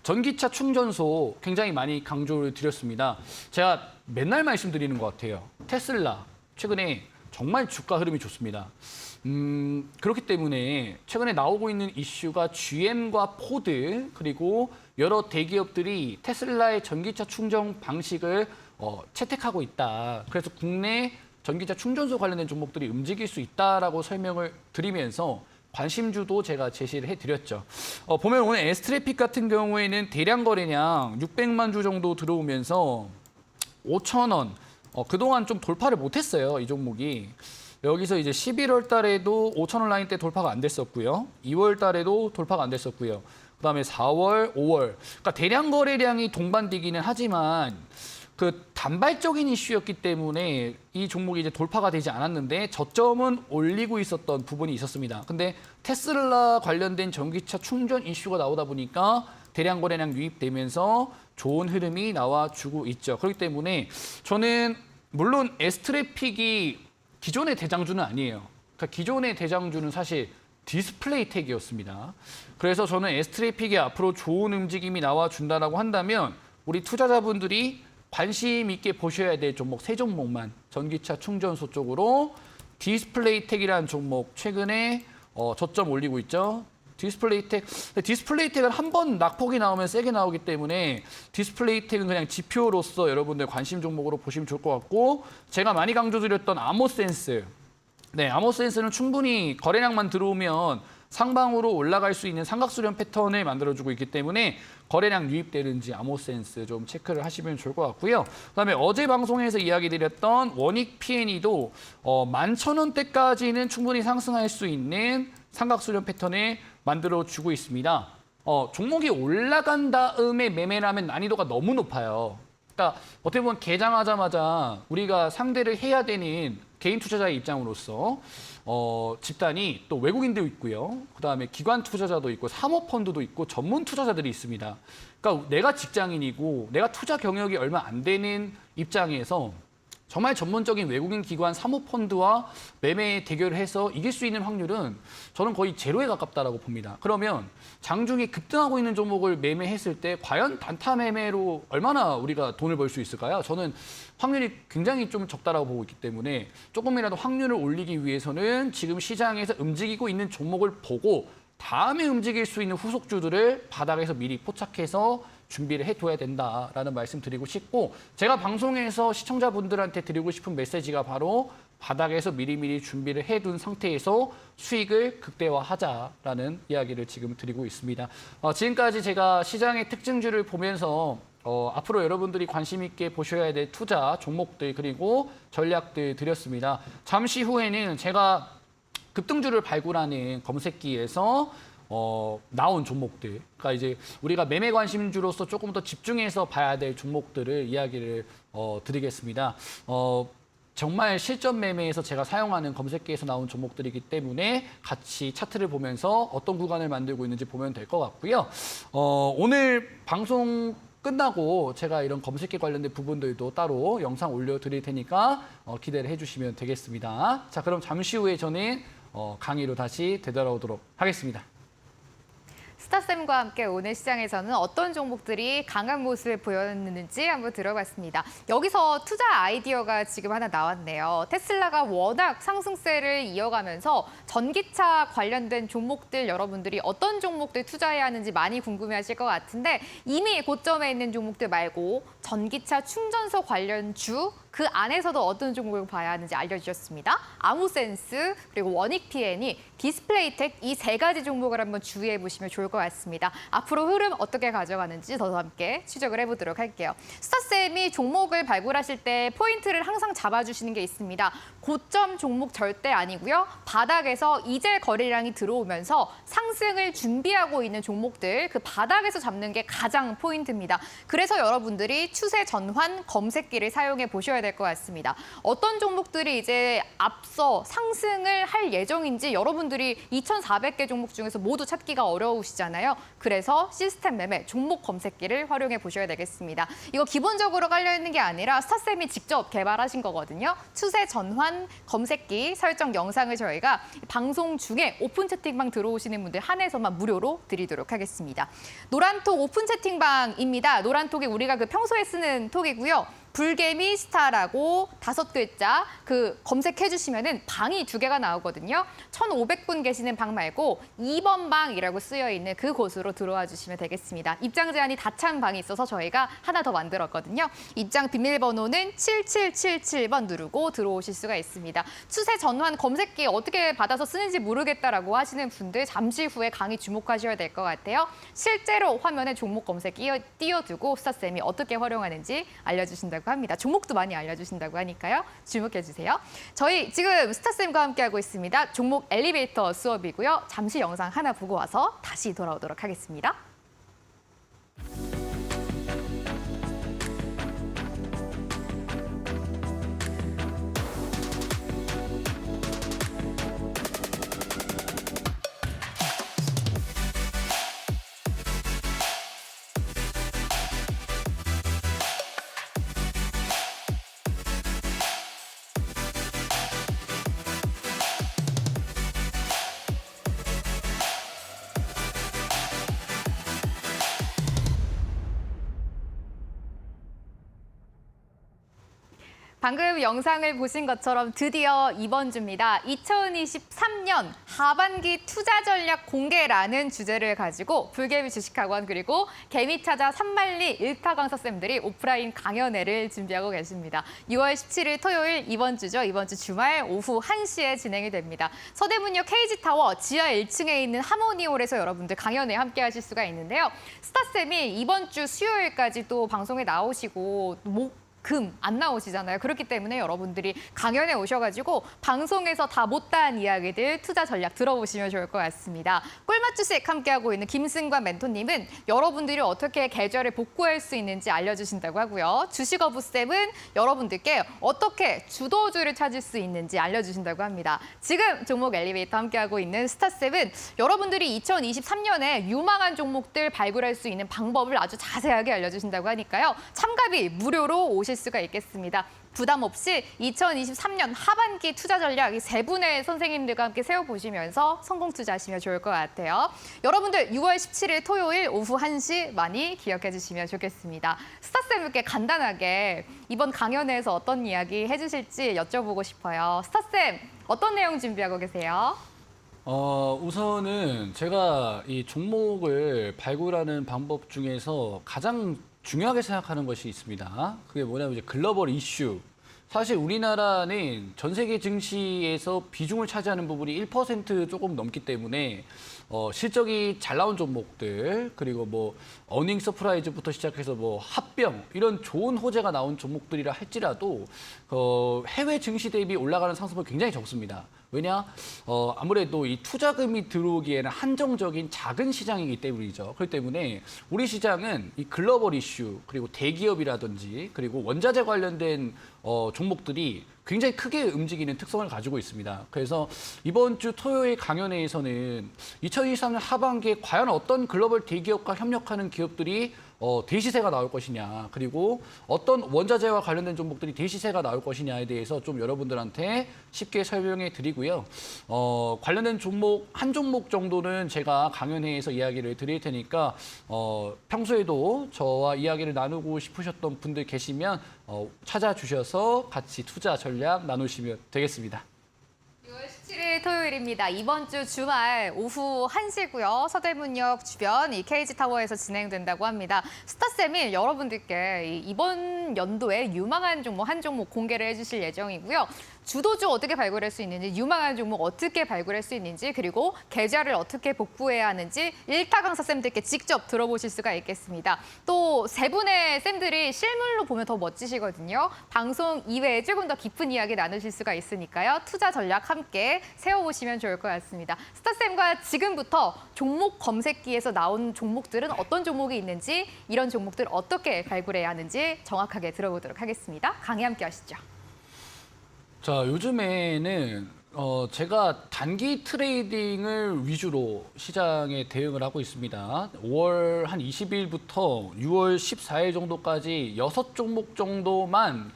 전기차 충전소 굉장히 많이 강조를 드렸습니다. 제가 맨날 말씀드리는 것 같아요. 테슬라 최근에 정말 주가 흐름이 좋습니다. 그렇기 때문에 최근에 나오고 있는 이슈가 GM과 포드 그리고 여러 대기업들이 테슬라의 전기차 충전 방식을 채택하고 있다. 그래서 국내 전기차 충전소 관련된 종목들이 움직일 수 있다라고 설명을 드리면서 관심주도 제가 제시를 해드렸죠. 보면 오늘 S트래픽 같은 경우에는 대량 거래량 600만 주 정도 들어오면서 5,000원. 그동안 좀 돌파를 못했어요, 이 종목이. 여기서 이제 11월 달에도 5,000원 라인대 돌파가 안 됐었고요. 2월 달에도 돌파가 안 됐었고요. 그다음에 4월, 5월. 그러니까 대량 거래량이 동반되기는 하지만 그 단발적인 이슈였기 때문에 이 종목이 이제 돌파가 되지 않았는데 저점은 올리고 있었던 부분이 있었습니다. 근데 테슬라 관련된 전기차 충전 이슈가 나오다 보니까 대량 거래량 유입되면서 좋은 흐름이 나와주고 있죠. 그렇기 때문에 저는 물론 S트래픽이 기존의 대장주는 아니에요. 그러니까 기존의 대장주는 사실 디스플레이 텍이었습니다. 그래서 저는 S트래픽이 앞으로 좋은 움직임이 나와준다라고 한다면 우리 투자자분들이 관심 있게 보셔야 될 종목 세 종목만 전기차 충전소 쪽으로 디스플레이텍이라는 종목 최근에 저점 올리고 있죠. 디스플레이텍은 한 번 낙폭이 나오면 세게 나오기 때문에 디스플레이텍은 그냥 지표로서 여러분들 관심 종목으로 보시면 좋을 것 같고 제가 많이 강조드렸던 아모센스. 네, 아모센스는 충분히 거래량만 들어오면 상방으로 올라갈 수 있는 삼각수렴 패턴을 만들어주고 있기 때문에 거래량 유입되는지 아모센스 좀 체크를 하시면 좋을 것 같고요. 그다음에 어제 방송에서 이야기 드렸던 원익 P&E도 11,000원대까지는 충분히 상승할 수 있는 삼각수렴 패턴을 만들어주고 있습니다. 종목이 올라간 다음에 매매를 하면 난이도가 너무 높아요. 그러니까 어떻게 보면 개장하자마자 우리가 상대를 해야 되는 개인 투자자의 입장으로서 집단이 또 외국인도 있고요. 그다음에 기관 투자자도 있고 사모펀드도 있고 전문 투자자들이 있습니다. 그러니까 내가 직장인이고 내가 투자 경력이 얼마 안 되는 입장에서 정말 전문적인 외국인 기관 사모펀드와 매매 대결을 해서 이길 수 있는 확률은 저는 거의 제로에 가깝다라고 봅니다. 그러면 장중에 급등하고 있는 종목을 매매했을 때 과연 단타 매매로 얼마나 우리가 돈을 벌 수 있을까요? 저는 확률이 굉장히 좀 적다라고 보고 있기 때문에 조금이라도 확률을 올리기 위해서는 지금 시장에서 움직이고 있는 종목을 보고 다음에 움직일 수 있는 후속주들을 바닥에서 미리 포착해서 준비를 해둬야 된다라는 말씀 드리고 싶고 제가 방송에서 시청자분들한테 드리고 싶은 메시지가 바로 바닥에서 미리미리 준비를 해둔 상태에서 수익을 극대화하자라는 이야기를 지금 드리고 있습니다. 지금까지 제가 시장의 특징주를 보면서 앞으로 여러분들이 관심 있게 보셔야 될 투자 종목들 그리고 전략들 드렸습니다. 잠시 후에는 제가 급등주를 발굴하는 검색기에서 나온 종목들, 그러니까 이제 우리가 매매 관심주로서 조금 더 집중해서 봐야 될 종목들을 이야기를 드리겠습니다. 정말 실전 매매에서 제가 사용하는 검색기에서 나온 종목들이기 때문에 같이 차트를 보면서 어떤 구간을 만들고 있는지 보면 될 것 같고요. 오늘 방송 끝나고 제가 이런 검색기 관련된 부분들도 따로 영상 올려드릴 테니까 기대를 해주시면 되겠습니다. 자, 그럼 잠시 후에 저는 강의로 다시 되돌아오도록 하겠습니다. 스타쌤과 함께 오늘 시장에서는 어떤 종목들이 강한 모습을 보였는지 한번 들어봤습니다. 여기서 투자 아이디어가 지금 하나 나왔네요. 테슬라가 워낙 상승세를 이어가면서 전기차 관련된 종목들 여러분들이 어떤 종목들 투자해야 하는지 많이 궁금해하실 것 같은데 이미 고점에 있는 종목들 말고 전기차 충전소 관련 주 그 안에서도 어떤 종목을 봐야 하는지 알려주셨습니다. 아모센스, 그리고 원익 P&E, 디스플레이텍 이 세 가지 종목을 한번 주의해 보시면 좋을 것 같습니다. 앞으로 흐름 어떻게 가져가는지 더 함께 추적을 해보도록 할게요. 스타쌤이 종목을 발굴하실 때 포인트를 항상 잡아주시는 게 있습니다. 고점 종목 절대 아니고요. 바닥에서 이제 거래량이 들어오면서 상승을 준비하고 있는 종목들 그 바닥에서 잡는 게 가장 포인트입니다. 그래서 여러분들이 추세 전환 검색기를 사용해 보셔야 될 것 같습니다. 어떤 종목들이 이제 앞서 상승을 할 예정인지 여러분들이 2,400개 종목 중에서 모두 찾기가 어려우시잖아요. 그래서 시스템 매매 종목 검색기를 활용해 보셔야 되겠습니다. 이거 기본적으로 깔려 있는 게 아니라 스타쌤이 직접 개발하신 거거든요. 추세 전환 검색기 설정 영상을 저희가 방송 중에 오픈 채팅방 들어오시는 분들 한해서만 무료로 드리도록 하겠습니다. 노란톡 오픈 채팅방입니다. 노란톡이 우리가 그 평소에 쓰는 톡이고요. 불개미 스타라고 5글자 그 검색해 주시면은 방이 2개가 나오거든요. 1,500분 계시는 방 말고 2번 방이라고 쓰여 있는 그곳으로 들어와 주시면 되겠습니다. 입장 제한이 다 찬 방이 있어서 저희가 하나 더 만들었거든요. 입장 비밀번호는 7777번 누르고 들어오실 수가 있습니다. 추세 전환 검색기 어떻게 받아서 쓰는지 모르겠다라고 하시는 분들 잠시 후에 강의 주목하셔야 될 것 같아요. 실제로 화면에 종목 검색기 띄워두고 스타쌤이 어떻게 활용하는지 알려주신다고 합니다. 종목도 많이 알려주신다고 하니까요. 주목해 주세요. 저희 지금 스타쌤과 함께하고 있습니다. 종목 엘리베이터 수업이고요. 잠시 영상 하나 보고 와서 다시 돌아오도록 하겠습니다. 방금 영상을 보신 것처럼 드디어 이번 주입니다. 2023년 하반기 투자 전략 공개라는 주제를 가지고 불개미 주식학원 그리고 개미타자 산만리 일타 강사쌤들이 오프라인 강연회를 준비하고 계십니다. 6월 17일 토요일 이번 주죠. 이번 주 주말 오후 1시에 진행이 됩니다. 서대문역 KG타워 지하 1층에 있는 하모니홀에서 여러분들 강연회 함께 하실 수가 있는데요. 스타쌤이 이번 주 수요일까지 또 방송에 나오시고 금 안 나오시잖아요. 그렇기 때문에 여러분들이 강연에 오셔가지고 방송에서 다 못다한 이야기들 투자 전략 들어보시면 좋을 것 같습니다. 꿀맛 주식 함께하고 있는 김승관 멘토님은 여러분들이 어떻게 계좌를 복구할 수 있는지 알려주신다고 하고요. 주식어부쌤은 여러분들께 어떻게 주도주를 찾을 수 있는지 알려주신다고 합니다. 지금 종목 엘리베이터 함께하고 있는 스타쌤은 여러분들이 2023년에 유망한 종목들 발굴할 수 있는 방법을 아주 자세하게 알려주신다고 하니까요. 참가비 무료로 오실 수가 있겠습니다. 부담 없이 2023년 하반기 투자 전략 이 3분의 선생님들과 함께 세워보시면서 성공 투자하시면 좋을 것 같아요. 여러분들 6월 17일 토요일 오후 1시 많이 기억해 주시면 좋겠습니다. 스타쌤께 간단하게 이번 강연회에서 어떤 이야기 해주실지 여쭤보고 싶어요. 스타쌤, 어떤 내용 준비하고 계세요? 우선은 제가 이 종목을 발굴하는 방법 중에서 가장 중요하게 생각하는 것이 있습니다. 그게 뭐냐면 이제 글로벌 이슈. 사실 우리나라는 전 세계 증시에서 비중을 차지하는 부분이 1% 조금 넘기 때문에 실적이 잘 나온 종목들 그리고 뭐 어닝 서프라이즈부터 시작해서 뭐 합병 이런 좋은 호재가 나온 종목들이라 할지라도 해외 증시 대비 올라가는 상승폭이 굉장히 적습니다. 왜냐? 아무래도 이 투자금이 들어오기에는 한정적인 작은 시장이기 때문이죠. 그렇기 때문에 우리 시장은 이 글로벌 이슈 그리고 대기업이라든지 그리고 원자재 관련된 종목들이 굉장히 크게 움직이는 특성을 가지고 있습니다. 그래서 이번 주 토요일 강연회에서는 2023년 하반기에 과연 어떤 글로벌 대기업과 협력하는 기업들이 대시세가 나올 것이냐, 그리고 어떤 원자재와 관련된 종목들이 대시세가 나올 것이냐에 대해서 좀 여러분들한테 쉽게 설명해 드리고요. 관련된 종목, 한 종목 정도는 제가 강연회에서 이야기를 드릴 테니까 평소에도 저와 이야기를 나누고 싶으셨던 분들 계시면 찾아주셔서 같이 투자 전략 나누시면 되겠습니다. 6월 17일 토요일입니다. 이번 주 주말 오후 1시고요. 서대문역 주변 이 KG타워에서 진행된다고 합니다. 스타쌤이 여러분들께 이번 연도에 유망한 종목 한 종목 공개를 해주실 예정이고요. 주도주 어떻게 발굴할 수 있는지, 유망한 종목 어떻게 발굴할 수 있는지, 그리고 계좌를 어떻게 복구해야 하는지 일타 강사 쌤들께 직접 들어보실 수가 있겠습니다. 또 세 분의 쌤들이 실물로 보면 더 멋지시거든요. 방송 이외에 조금 더 깊은 이야기 나누실 수가 있으니까요. 투자 전략 함께 세워보시면 좋을 것 같습니다. 스타쌤과 지금부터 종목 검색기에서 나온 종목들은 어떤 종목이 있는지, 이런 종목들 어떻게 발굴해야 하는지 정확하게 들어보도록 하겠습니다. 강의 함께 하시죠. 자, 요즘에는 제가 단기 트레이딩을 위주로 시장에 대응을 하고 있습니다. 5월 한 20일부터 6월 14일 정도까지 6종목 정도만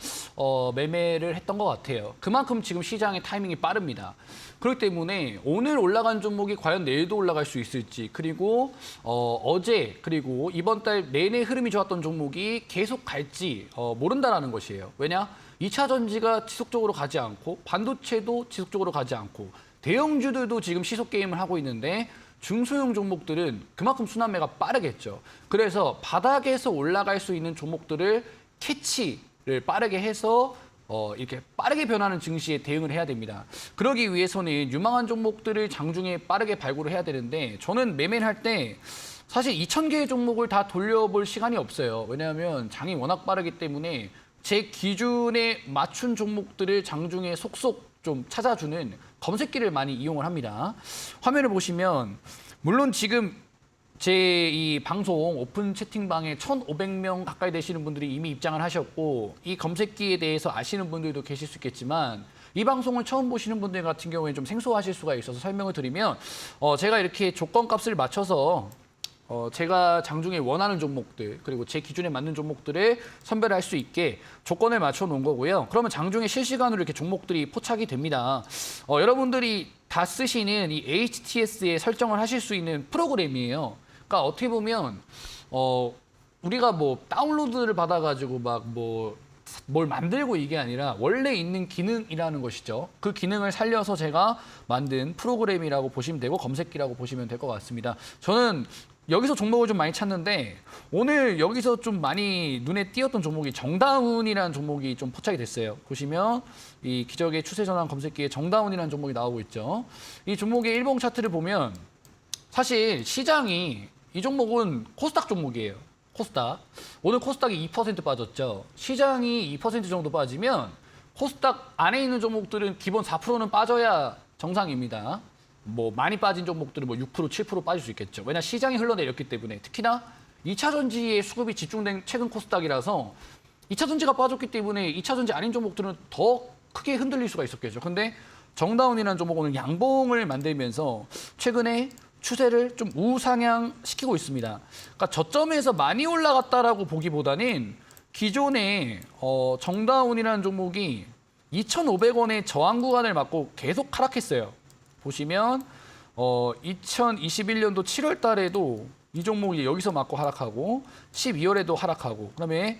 매매를 했던 것 같아요. 그만큼 지금 시장의 타이밍이 빠릅니다. 그렇기 때문에 오늘 올라간 종목이 과연 내일도 올라갈 수 있을지, 그리고 어제 그리고 이번 달 내내 흐름이 좋았던 종목이 계속 갈지 모른다라는 것이에요. 왜냐? 2차 전지가 지속적으로 가지 않고 반도체도 지속적으로 가지 않고 대형주들도 지금 시속 게임을 하고 있는데 중소형 종목들은 그만큼 순환매가 빠르겠죠. 그래서 바닥에서 올라갈 수 있는 종목들을 캐치를 빠르게 해서 이렇게 빠르게 변하는 증시에 대응을 해야 됩니다. 그러기 위해서는 유망한 종목들을 장중에 빠르게 발굴을 해야 되는데, 저는 매매를 할 때 사실 2,000개의 종목을 다 돌려볼 시간이 없어요. 왜냐하면 장이 워낙 빠르기 때문에 제 기준에 맞춘 종목들을 장중에 속속 좀 찾아주는 검색기를 많이 이용을 합니다. 화면을 보시면 물론 지금 제 이 방송 오픈 채팅방에 1,500명 가까이 되시는 분들이 이미 입장을 하셨고, 이 검색기에 대해서 아시는 분들도 계실 수 있겠지만, 이 방송을 처음 보시는 분들 같은 경우에는 좀 생소하실 수가 있어서 설명을 드리면, 제가 이렇게 조건값을 맞춰서 제가 장중에 원하는 종목들, 그리고 제 기준에 맞는 종목들을 선별할 수 있게 조건을 맞춰 놓은 거고요. 그러면 장중에 실시간으로 이렇게 종목들이 포착이 됩니다. 여러분들이 다 쓰시는 이 HTS에 설정을 하실 수 있는 프로그램이에요. 그러니까 어떻게 보면 우리가 뭐 다운로드를 받아가지고 막 뭘 만들고 이게 아니라 원래 있는 기능이라는 것이죠. 그 기능을 살려서 제가 만든 프로그램이라고 보시면 되고 검색기라고 보시면 될 것 같습니다. 저는 여기서 종목을 좀 많이 찾는데, 오늘 여기서 좀 많이 눈에 띄었던 종목이 정다운이라는 종목이 좀 포착이 됐어요. 보시면 이 기적의 추세 전환 검색기에 정다운이라는 종목이 나오고 있죠. 이 종목의 일봉 차트를 보면 사실 시장이, 이 종목은 코스닥 종목이에요. 코스닥. 오늘 코스닥이 2% 빠졌죠. 시장이 2% 정도 빠지면 코스닥 안에 있는 종목들은 기본 4%는 빠져야 정상입니다. 뭐 많이 빠진 종목들은 뭐 6%, 7% 빠질 수 있겠죠. 왜냐, 시장이 흘러내렸기 때문에. 특히나 2차 전지의 수급이 집중된 최근 코스닥이라서 2차 전지가 빠졌기 때문에 2차 전지 아닌 종목들은 더 크게 흔들릴 수가 있었겠죠. 근데 정다운이라는 종목 오늘 양봉을 만들면서 최근에 추세를 좀 우상향 시키고 있습니다. 그러니까 저점에서 많이 올라갔다라고 보기보다는 기존에 정다운이라는 종목이 2,500원의 저항 구간을 맞고 계속 하락했어요. 보시면 2021년도 7월 달에도 이 종목이 여기서 맞고 하락하고 12월에도 하락하고, 그다음에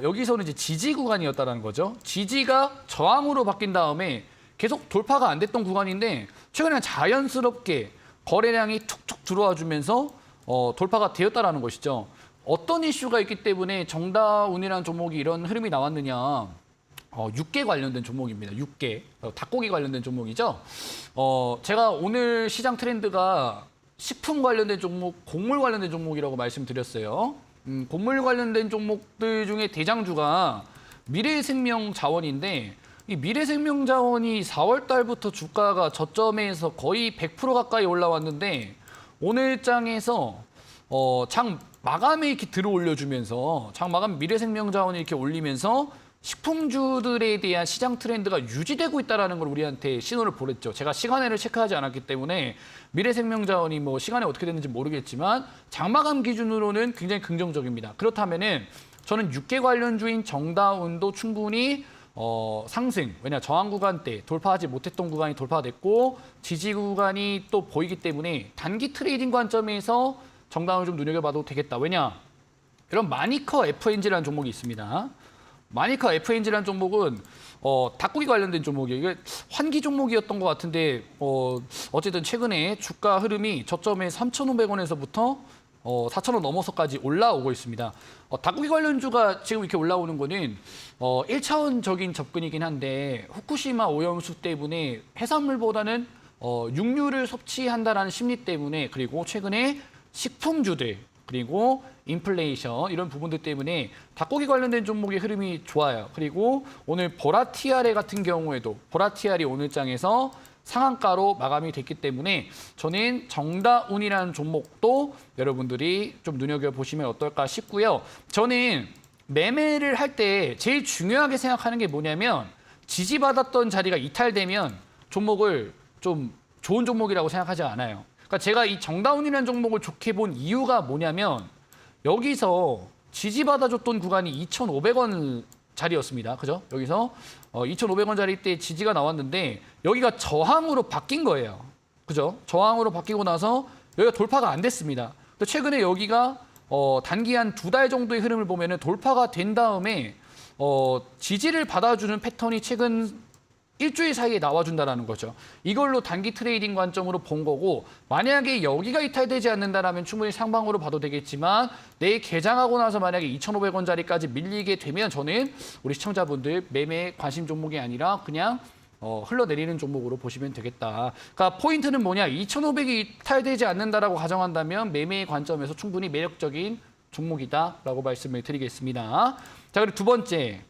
여기서는 이제 지지 구간이었다는 거죠. 지지가 저항으로 바뀐 다음에 계속 돌파가 안 됐던 구간인데 최근에 자연스럽게 거래량이 툭툭 들어와 주면서 돌파가 되었다라는 것이죠. 어떤 이슈가 있기 때문에 정다운이라는 종목이 이런 흐름이 나왔느냐. 육계 관련된 종목입니다. 육계. 닭고기 관련된 종목이죠. 제가 오늘 시장 트렌드가 식품 관련된 종목, 곡물 관련된 종목이라고 말씀드렸어요. 곡물 관련된 종목들 중에 대장주가 미래생명자원인데, 이 미래생명자원이 4월 달부터 주가가 저점에서 거의 100% 가까이 올라왔는데, 오늘 장에서 장 마감에 이렇게 들어 올려주면서, 장 마감 미래생명자원이 이렇게 올리면서 식품주들에 대한 시장 트렌드가 유지되고 있다는 걸 우리한테 신호를 보냈죠. 제가 시간외를 체크하지 않았기 때문에 미래생명자원이 뭐 시간에 어떻게 됐는지 모르겠지만 장마감 기준으로는 굉장히 긍정적입니다. 그렇다면은 저는 육계 관련주인 정다운도 충분히 상승, 왜냐 저항 구간대 돌파하지 못했던 구간이 돌파됐고 지지 구간이 또 보이기 때문에 단기 트레이딩 관점에서 정다운을 좀 눈여겨봐도 되겠다. 왜냐, 이런 마니커 FNG라는 종목이 있습니다. 마니커 FNG라는 종목은 닭고기 관련된 종목이에요. 이게 환기 종목이었던 것 같은데 어쨌든 최근에 주가 흐름이 저점에 3,500원에서부터 4,000원 넘어서까지 올라오고 있습니다. 닭고기 관련주가 지금 이렇게 올라오는 거는 1차원적인 접근이긴 한데 후쿠시마 오염수 때문에 해산물보다는 육류를 섭취한다라는 심리 때문에 그리고 최근에 식품주들 그리고 인플레이션 이런 부분들 때문에 닭고기 관련된 종목의 흐름이 좋아요. 그리고 오늘 보라티아레 같은 경우에도 보라티아리 오늘 장에서 상한가로 마감이 됐기 때문에 저는 정다운이라는 종목도 여러분들이 좀 눈여겨보시면 어떨까 싶고요. 저는 매매를 할 때 제일 중요하게 생각하는 게 뭐냐면 지지받았던 자리가 이탈되면 종목을 좀 좋은 종목이라고 생각하지 않아요. 그러니까 제가 이 정다운이라는 종목을 좋게 본 이유가 뭐냐면 여기서 지지받아줬던 구간이 2,500원 자리였습니다. 그죠? 여기서 2,500원 자리 때 지지가 나왔는데 여기가 저항으로 바뀐 거예요. 그죠? 저항으로 바뀌고 나서 여기가 돌파가 안 됐습니다. 근데 최근에 여기가 단기 한 2달 정도의 흐름을 보면은 돌파가 된 다음에 지지를 받아주는 패턴이 최근 일주일 사이에 나와준다는 거죠. 이걸로 단기 트레이딩 관점으로 본 거고 만약에 여기가 이탈되지 않는다면 충분히 상방으로 봐도 되겠지만 내일 개장하고 나서 만약에 2,500원짜리까지 밀리게 되면 저는 우리 시청자분들 매매 관심 종목이 아니라 그냥 흘러내리는 종목으로 보시면 되겠다. 그러니까 포인트는 뭐냐? 2,500이 이탈되지 않는다라고 가정한다면 매매의 관점에서 충분히 매력적인 종목이다라고 말씀을 드리겠습니다. 자, 그리고 두 번째,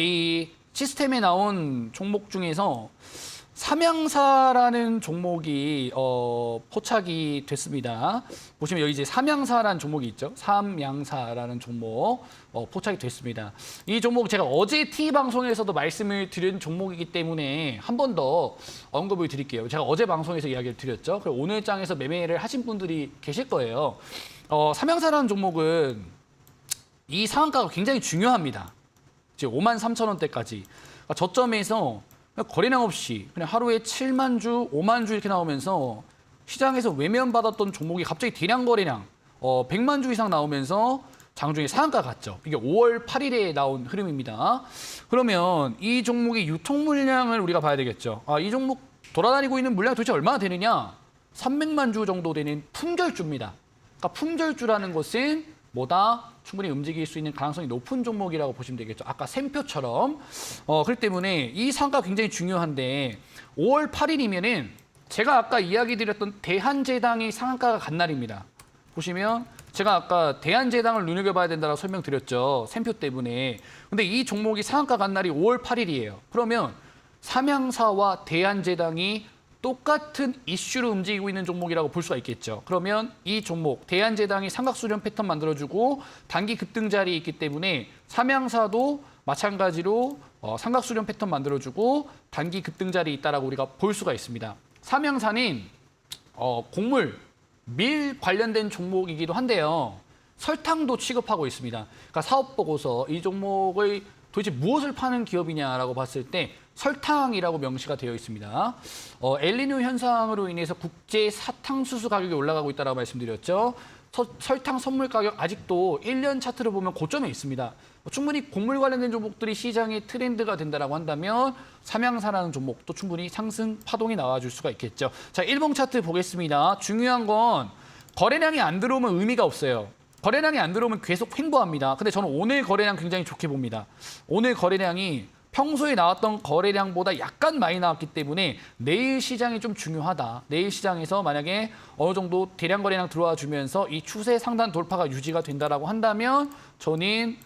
이 시스템에 나온 종목 중에서 삼양사라는 종목이 포착이 됐습니다. 보시면 여기 이제 삼양사라는 종목이 있죠. 삼양사라는 종목 포착이 됐습니다. 이 종목 제가 어제 T방송에서도 말씀을 드린 종목이기 때문에 한 번 더 언급을 드릴게요. 제가 어제 방송에서 이야기를 드렸죠. 그리고 오늘 장에서 매매를 하신 분들이 계실 거예요. 삼양사라는 종목은 이 상한가가 굉장히 중요합니다. 지금 53,000원대까지 저점에서 거래량 없이 그냥 하루에 7만 주, 5만 주 이렇게 나오면서 시장에서 외면받았던 종목이 갑자기 대량 거래량 100만 주 이상 나오면서 장중에 상한가 갔죠. 이게 5월 8일에 나온 흐름입니다. 그러면 이 종목의 유통 물량을 우리가 봐야 되겠죠. 이 종목 돌아다니고 있는 물량이 도대체 얼마나 되느냐? 300만 주 정도 되는 품절주입니다. 그러니까 품절주라는 것은 뭐다? 충분히 움직일 수 있는 가능성이 높은 종목이라고 보시면 되겠죠. 아까 샘표처럼. 그렇기 때문에 이 상가가 굉장히 중요한데 5월 8일이면은 제가 아까 이야기 드렸던 대한제당이 상한가가 간 날입니다. 보시면 제가 아까 대한제당을 눈여겨봐야 된다고 설명드렸죠. 샘표 때문에. 근데 이 종목이 상한가 간 날이 5월 8일이에요. 그러면 삼양사와 대한제당이 똑같은 이슈로 움직이고 있는 종목이라고 볼 수가 있겠죠. 그러면 이 종목 대한제당이 삼각수렴 패턴 만들어주고 단기 급등 자리에 있기 때문에 삼양사도 마찬가지로 삼각수렴 패턴 만들어주고 단기 급등 자리에 있다라고 우리가 볼 수가 있습니다. 삼양사는 곡물, 밀 관련된 종목이기도 한데요. 설탕도 취급하고 있습니다. 그러니까 사업보고서 이 종목의 도대체 무엇을 파는 기업이냐라고 봤을 때 설탕이라고 명시가 되어 있습니다. 엘니뇨 현상으로 인해서 국제 사탕수수 가격이 올라가고 있다고 말씀드렸죠. 설탕 선물 가격 아직도 1년 차트를 보면 고점에 있습니다. 충분히 곡물 관련된 종목들이 시장의 트렌드가 된다라고 한다면 삼양사라는 종목도 충분히 상승 파동이 나와줄 수가 있겠죠. 자, 일봉 차트 보겠습니다. 중요한 건 거래량이 안 들어오면 의미가 없어요. 거래량이 안 들어오면 계속 횡보합니다. 근데 저는 오늘 거래량 굉장히 좋게 봅니다. 오늘 거래량이 평소에 나왔던 거래량보다 약간 많이 나왔기 때문에 내일 시장이 좀 중요하다. 내일 시장에서 만약에 어느 정도 대량 거래량 들어와 주면서 이 추세 상단 돌파가 유지가 된다라고 한다면 저는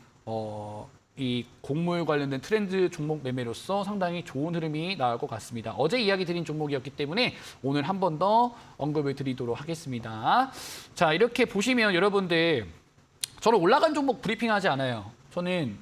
이 곡물 관련된 트렌드 종목 매매로서 상당히 좋은 흐름이 나올 것 같습니다. 어제 이야기 드린 종목이었기 때문에 오늘 한 번 더 언급을 드리도록 하겠습니다. 자, 이렇게 보시면 여러분들 저는 올라간 종목 브리핑하지 않아요. 저는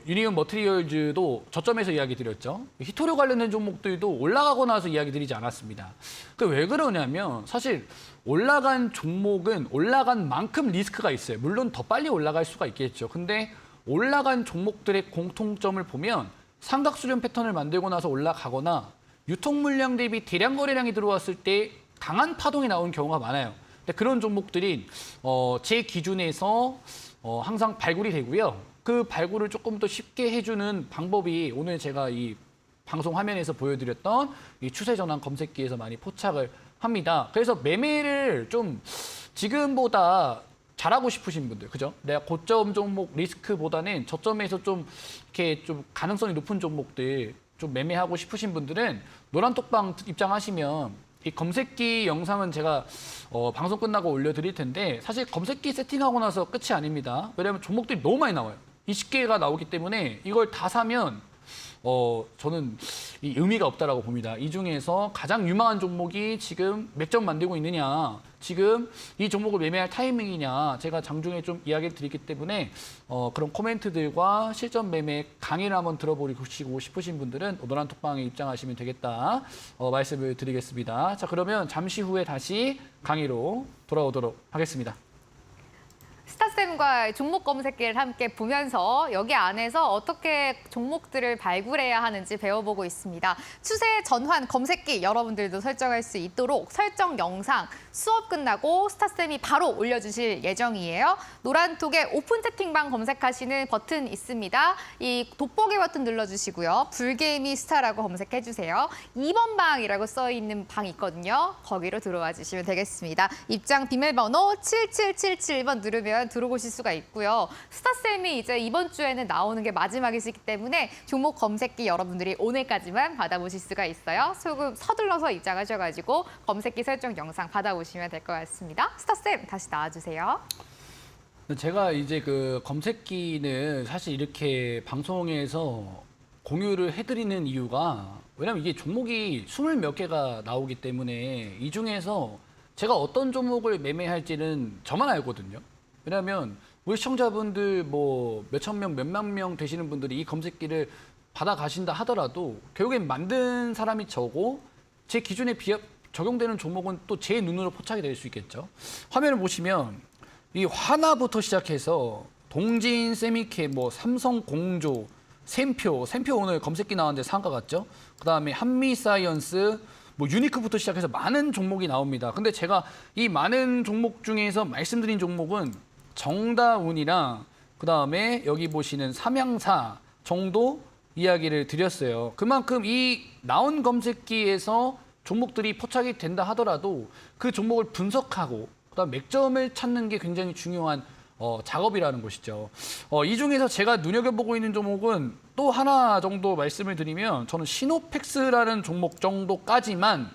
유니온 머티리얼즈도 저점에서 이야기 드렸죠. 히토류 관련된 종목들도 올라가고 나서 이야기 드리지 않았습니다. 왜 그러냐면 사실 올라간 종목은 올라간 만큼 리스크가 있어요. 물론 더 빨리 올라갈 수가 있겠죠. 근데 올라간 종목들의 공통점을 보면 삼각수렴 패턴을 만들고 나서 올라가거나 유통 물량 대비 대량 거래량이 들어왔을 때 강한 파동이 나오는 경우가 많아요. 근데 그런 종목들이 제 기준에서 항상 발굴이 되고요. 그 발굴을 조금 더 쉽게 해주는 방법이 오늘 제가 이 방송 화면에서 보여드렸던 이 추세 전환 검색기에서 많이 포착을 합니다. 그래서 매매를 좀 지금보다 잘하고 싶으신 분들, 그죠? 내가 고점 종목 리스크보다는 저점에서 좀 이렇게 좀 가능성이 높은 종목들 좀 매매하고 싶으신 분들은 노란톡방 입장하시면 이 검색기 영상은 제가 방송 끝나고 올려드릴 텐데 사실 검색기 세팅하고 나서 끝이 아닙니다. 왜냐하면 종목들이 너무 많이 나와요. 20개가 나오기 때문에 이걸 다 사면 저는 이 의미가 없다라고 봅니다. 이 중에서 가장 유망한 종목이 지금 몇 점 만들고 있느냐, 지금 이 종목을 매매할 타이밍이냐, 제가 장중에 좀 이야기를 드리기 때문에 그런 코멘트들과 실전 매매 강의를 한번 들어보시고 싶으신 분들은 노란톡방에 입장하시면 되겠다 말씀을 드리겠습니다. 자, 그러면 잠시 후에 다시 강의로 돌아오도록 하겠습니다. 스타쌤과 종목 검색기를 함께 보면서 여기 안에서 어떻게 종목들을 발굴해야 하는지 배워보고 있습니다. 추세 전환 검색기 여러분들도 설정할 수 있도록 설정 영상 수업 끝나고 스타쌤이 바로 올려주실 예정이에요. 노란톡에 오픈 채팅방 검색하시는 버튼 있습니다. 이 돋보기 버튼 눌러주시고요. 불게임이 스타라고 검색해주세요. 2번 방이라고 써있는 방 있거든요. 거기로 들어와 주시면 되겠습니다. 입장 비밀번호 7777번 누르면 들어오실 수가 있고요. 스타쌤이 이제 이번 주에는 나오는 게 마지막이시기 때문에 종목 검색기 여러분들이 오늘까지만 받아보실 수가 있어요. 조금 서둘러서 입장하셔가지고 검색기 설정 영상 받아보시면 될 것 같습니다. 스타쌤 다시 나와주세요. 제가 이제 그 검색기는 사실 이렇게 방송에서 공유를 해드리는 이유가 왜냐면 이게 종목이 20몇 개가 나오기 때문에 이 중에서 제가 어떤 종목을 매매할지는 저만 알거든요. 왜냐하면 우리 시청자분들 뭐 몇천 명, 몇만 명 되시는 분들이 이 검색기를 받아가신다 하더라도 결국엔 만든 사람이 저고 제 기준에 적용되는 종목은 또 제 눈으로 포착이 될 수 있겠죠. 화면을 보시면 이 화나부터 시작해서 동진, 세미케, 뭐 삼성공조, 샘표 오늘 검색기 나왔는데 상가 같죠. 그다음에 한미사이언스, 뭐 유니크부터 시작해서 많은 종목이 나옵니다. 근데 제가 이 많은 종목 중에서 말씀드린 종목은 정다운이랑 그다음에 여기 보시는 삼양사 정도 이야기를 드렸어요. 그만큼 이 나온 검색기에서 종목들이 포착이 된다 하더라도 그 종목을 분석하고 그다음 맥점을 찾는 게 굉장히 중요한 작업이라는 것이죠. 이 중에서 제가 눈여겨보고 있는 종목은 또 하나 정도 말씀을 드리면 저는 시노펙스라는 종목 정도까지만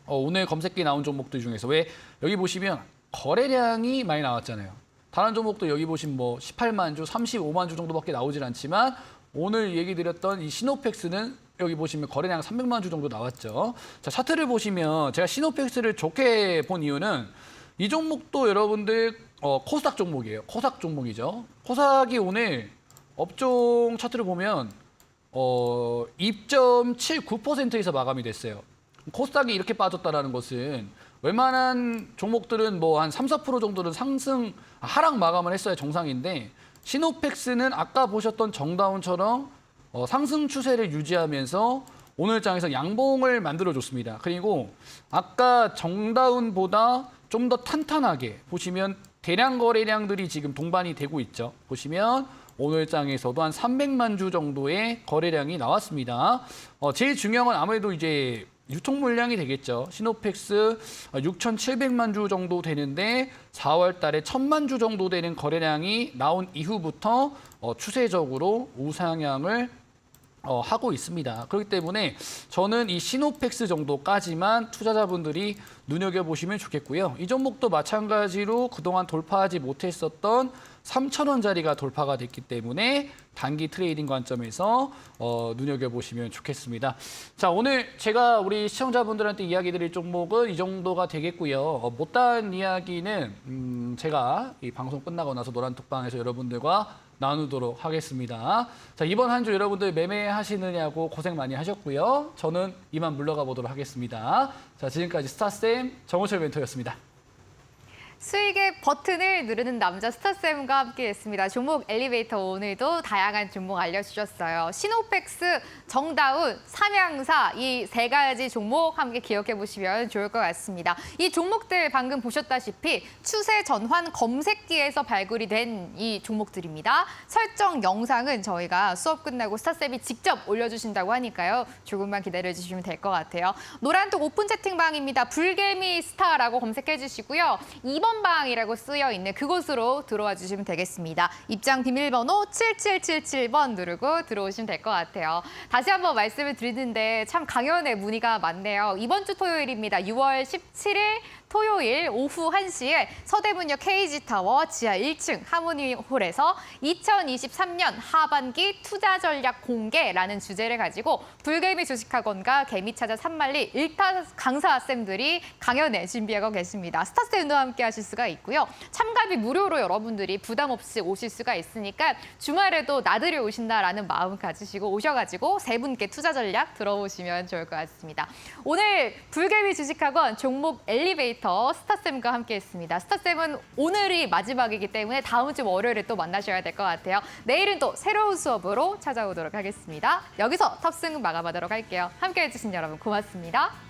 오늘 검색기 나온 종목들 중에서 왜 여기 보시면 거래량이 많이 나왔잖아요. 다른 종목도 여기 보시면 뭐 18만 주, 35만 주 정도밖에 나오질 않지만 오늘 얘기 드렸던 이 시노펙스는 여기 보시면 거래량 300만 주 정도 나왔죠. 자, 차트를 보시면 제가 시노펙스를 좋게 본 이유는 이 종목도 여러분들 코스닥 종목이에요. 코스닥 종목이죠. 코스닥이 오늘 업종 차트를 보면 2.79%에서 마감이 됐어요. 코스닥이 이렇게 빠졌다는 것은 웬만한 종목들은 뭐 한 3, 4% 정도는 하락 마감을 했어야 정상인데 시노펙스는 아까 보셨던 정다운처럼 상승 추세를 유지하면서 오늘 장에서 양봉을 만들어줬습니다. 그리고 아까 정다운보다 좀 더 탄탄하게 보시면 대량 거래량들이 지금 동반이 되고 있죠. 보시면 오늘 장에서도 한 300만 주 정도의 거래량이 나왔습니다. 제일 중요한 건 아무래도 이제 유통 물량이 되겠죠. 시노펙스 6,700만 주 정도 되는데 4월 달에 1,000만 주 정도 되는 거래량이 나온 이후부터 추세적으로 우상향을 하고 있습니다. 그렇기 때문에 저는 이 시노펙스 정도까지만 투자자분들이 눈여겨보시면 좋겠고요. 이 종목도 마찬가지로 그동안 돌파하지 못했었던 3,000원짜리가 돌파가 됐기 때문에 단기 트레이딩 관점에서 눈여겨보시면 좋겠습니다. 자, 오늘 제가 우리 시청자분들한테 이야기 드릴 종목은 이 정도가 되겠고요. 못다한 이야기는 제가 이 방송 끝나고 나서 노란톡방에서 여러분들과 나누도록 하겠습니다. 자, 이번 한 주 여러분들 매매하시느냐고 고생 많이 하셨고요. 저는 이만 물러가 보도록 하겠습니다. 자, 지금까지 스타쌤 정호철 멘토였습니다. 수익의 버튼을 누르는 남자 스타쌤과 함께했습니다. 종목 엘리베이터 오늘도 다양한 종목 알려주셨어요. 시노펙스, 정다운, 삼양사 이 세 가지 종목 함께 기억해 보시면 좋을 것 같습니다. 이 종목들 방금 보셨다시피 추세 전환 검색기에서 발굴이 된 이 종목들입니다. 설정 영상은 저희가 수업 끝나고 스타쌤이 직접 올려주신다고 하니까요. 조금만 기다려주시면 될 것 같아요. 노란톡 오픈 채팅방입니다. 불개미 스타라고 검색해 주시고요. 2번 인원방이라고 쓰여 있는 그곳으로 들어와 주시면 되겠습니다. 입장 비밀번호 7777번 누르고 들어오시면 될 것 같아요. 다시 한번 말씀을 드리는데 참 강연의 문의가 많네요. 이번 주 토요일입니다. 6월 17일 토요일 오후 1시에 서대문역 KG타워 지하 1층 하모니홀에서 2023년 하반기 투자 전략 공개라는 주제를 가지고 불개미 주식학원과 개미찾아 산만리 1타 강사쌤들이 강연에 준비하고 계십니다. 스타쌤도 함께 하실 수가 있고요. 참가비 무료로 여러분들이 부담 없이 오실 수가 있으니까 주말에도 나들이 오신다라는 마음 가지시고 오셔가지고 세 분께 투자 전략 들어보시면 좋을 것 같습니다. 오늘 불개미 주식학원 종목 엘리베이터 스타쌤과 함께했습니다. 스타쌤은 오늘이 마지막이기 때문에 다음 주 월요일에 또 만나셔야 될 것 같아요. 내일은 또 새로운 수업으로 찾아오도록 하겠습니다. 여기서 탑승 마감하도록 할게요. 함께해 주신 여러분 고맙습니다.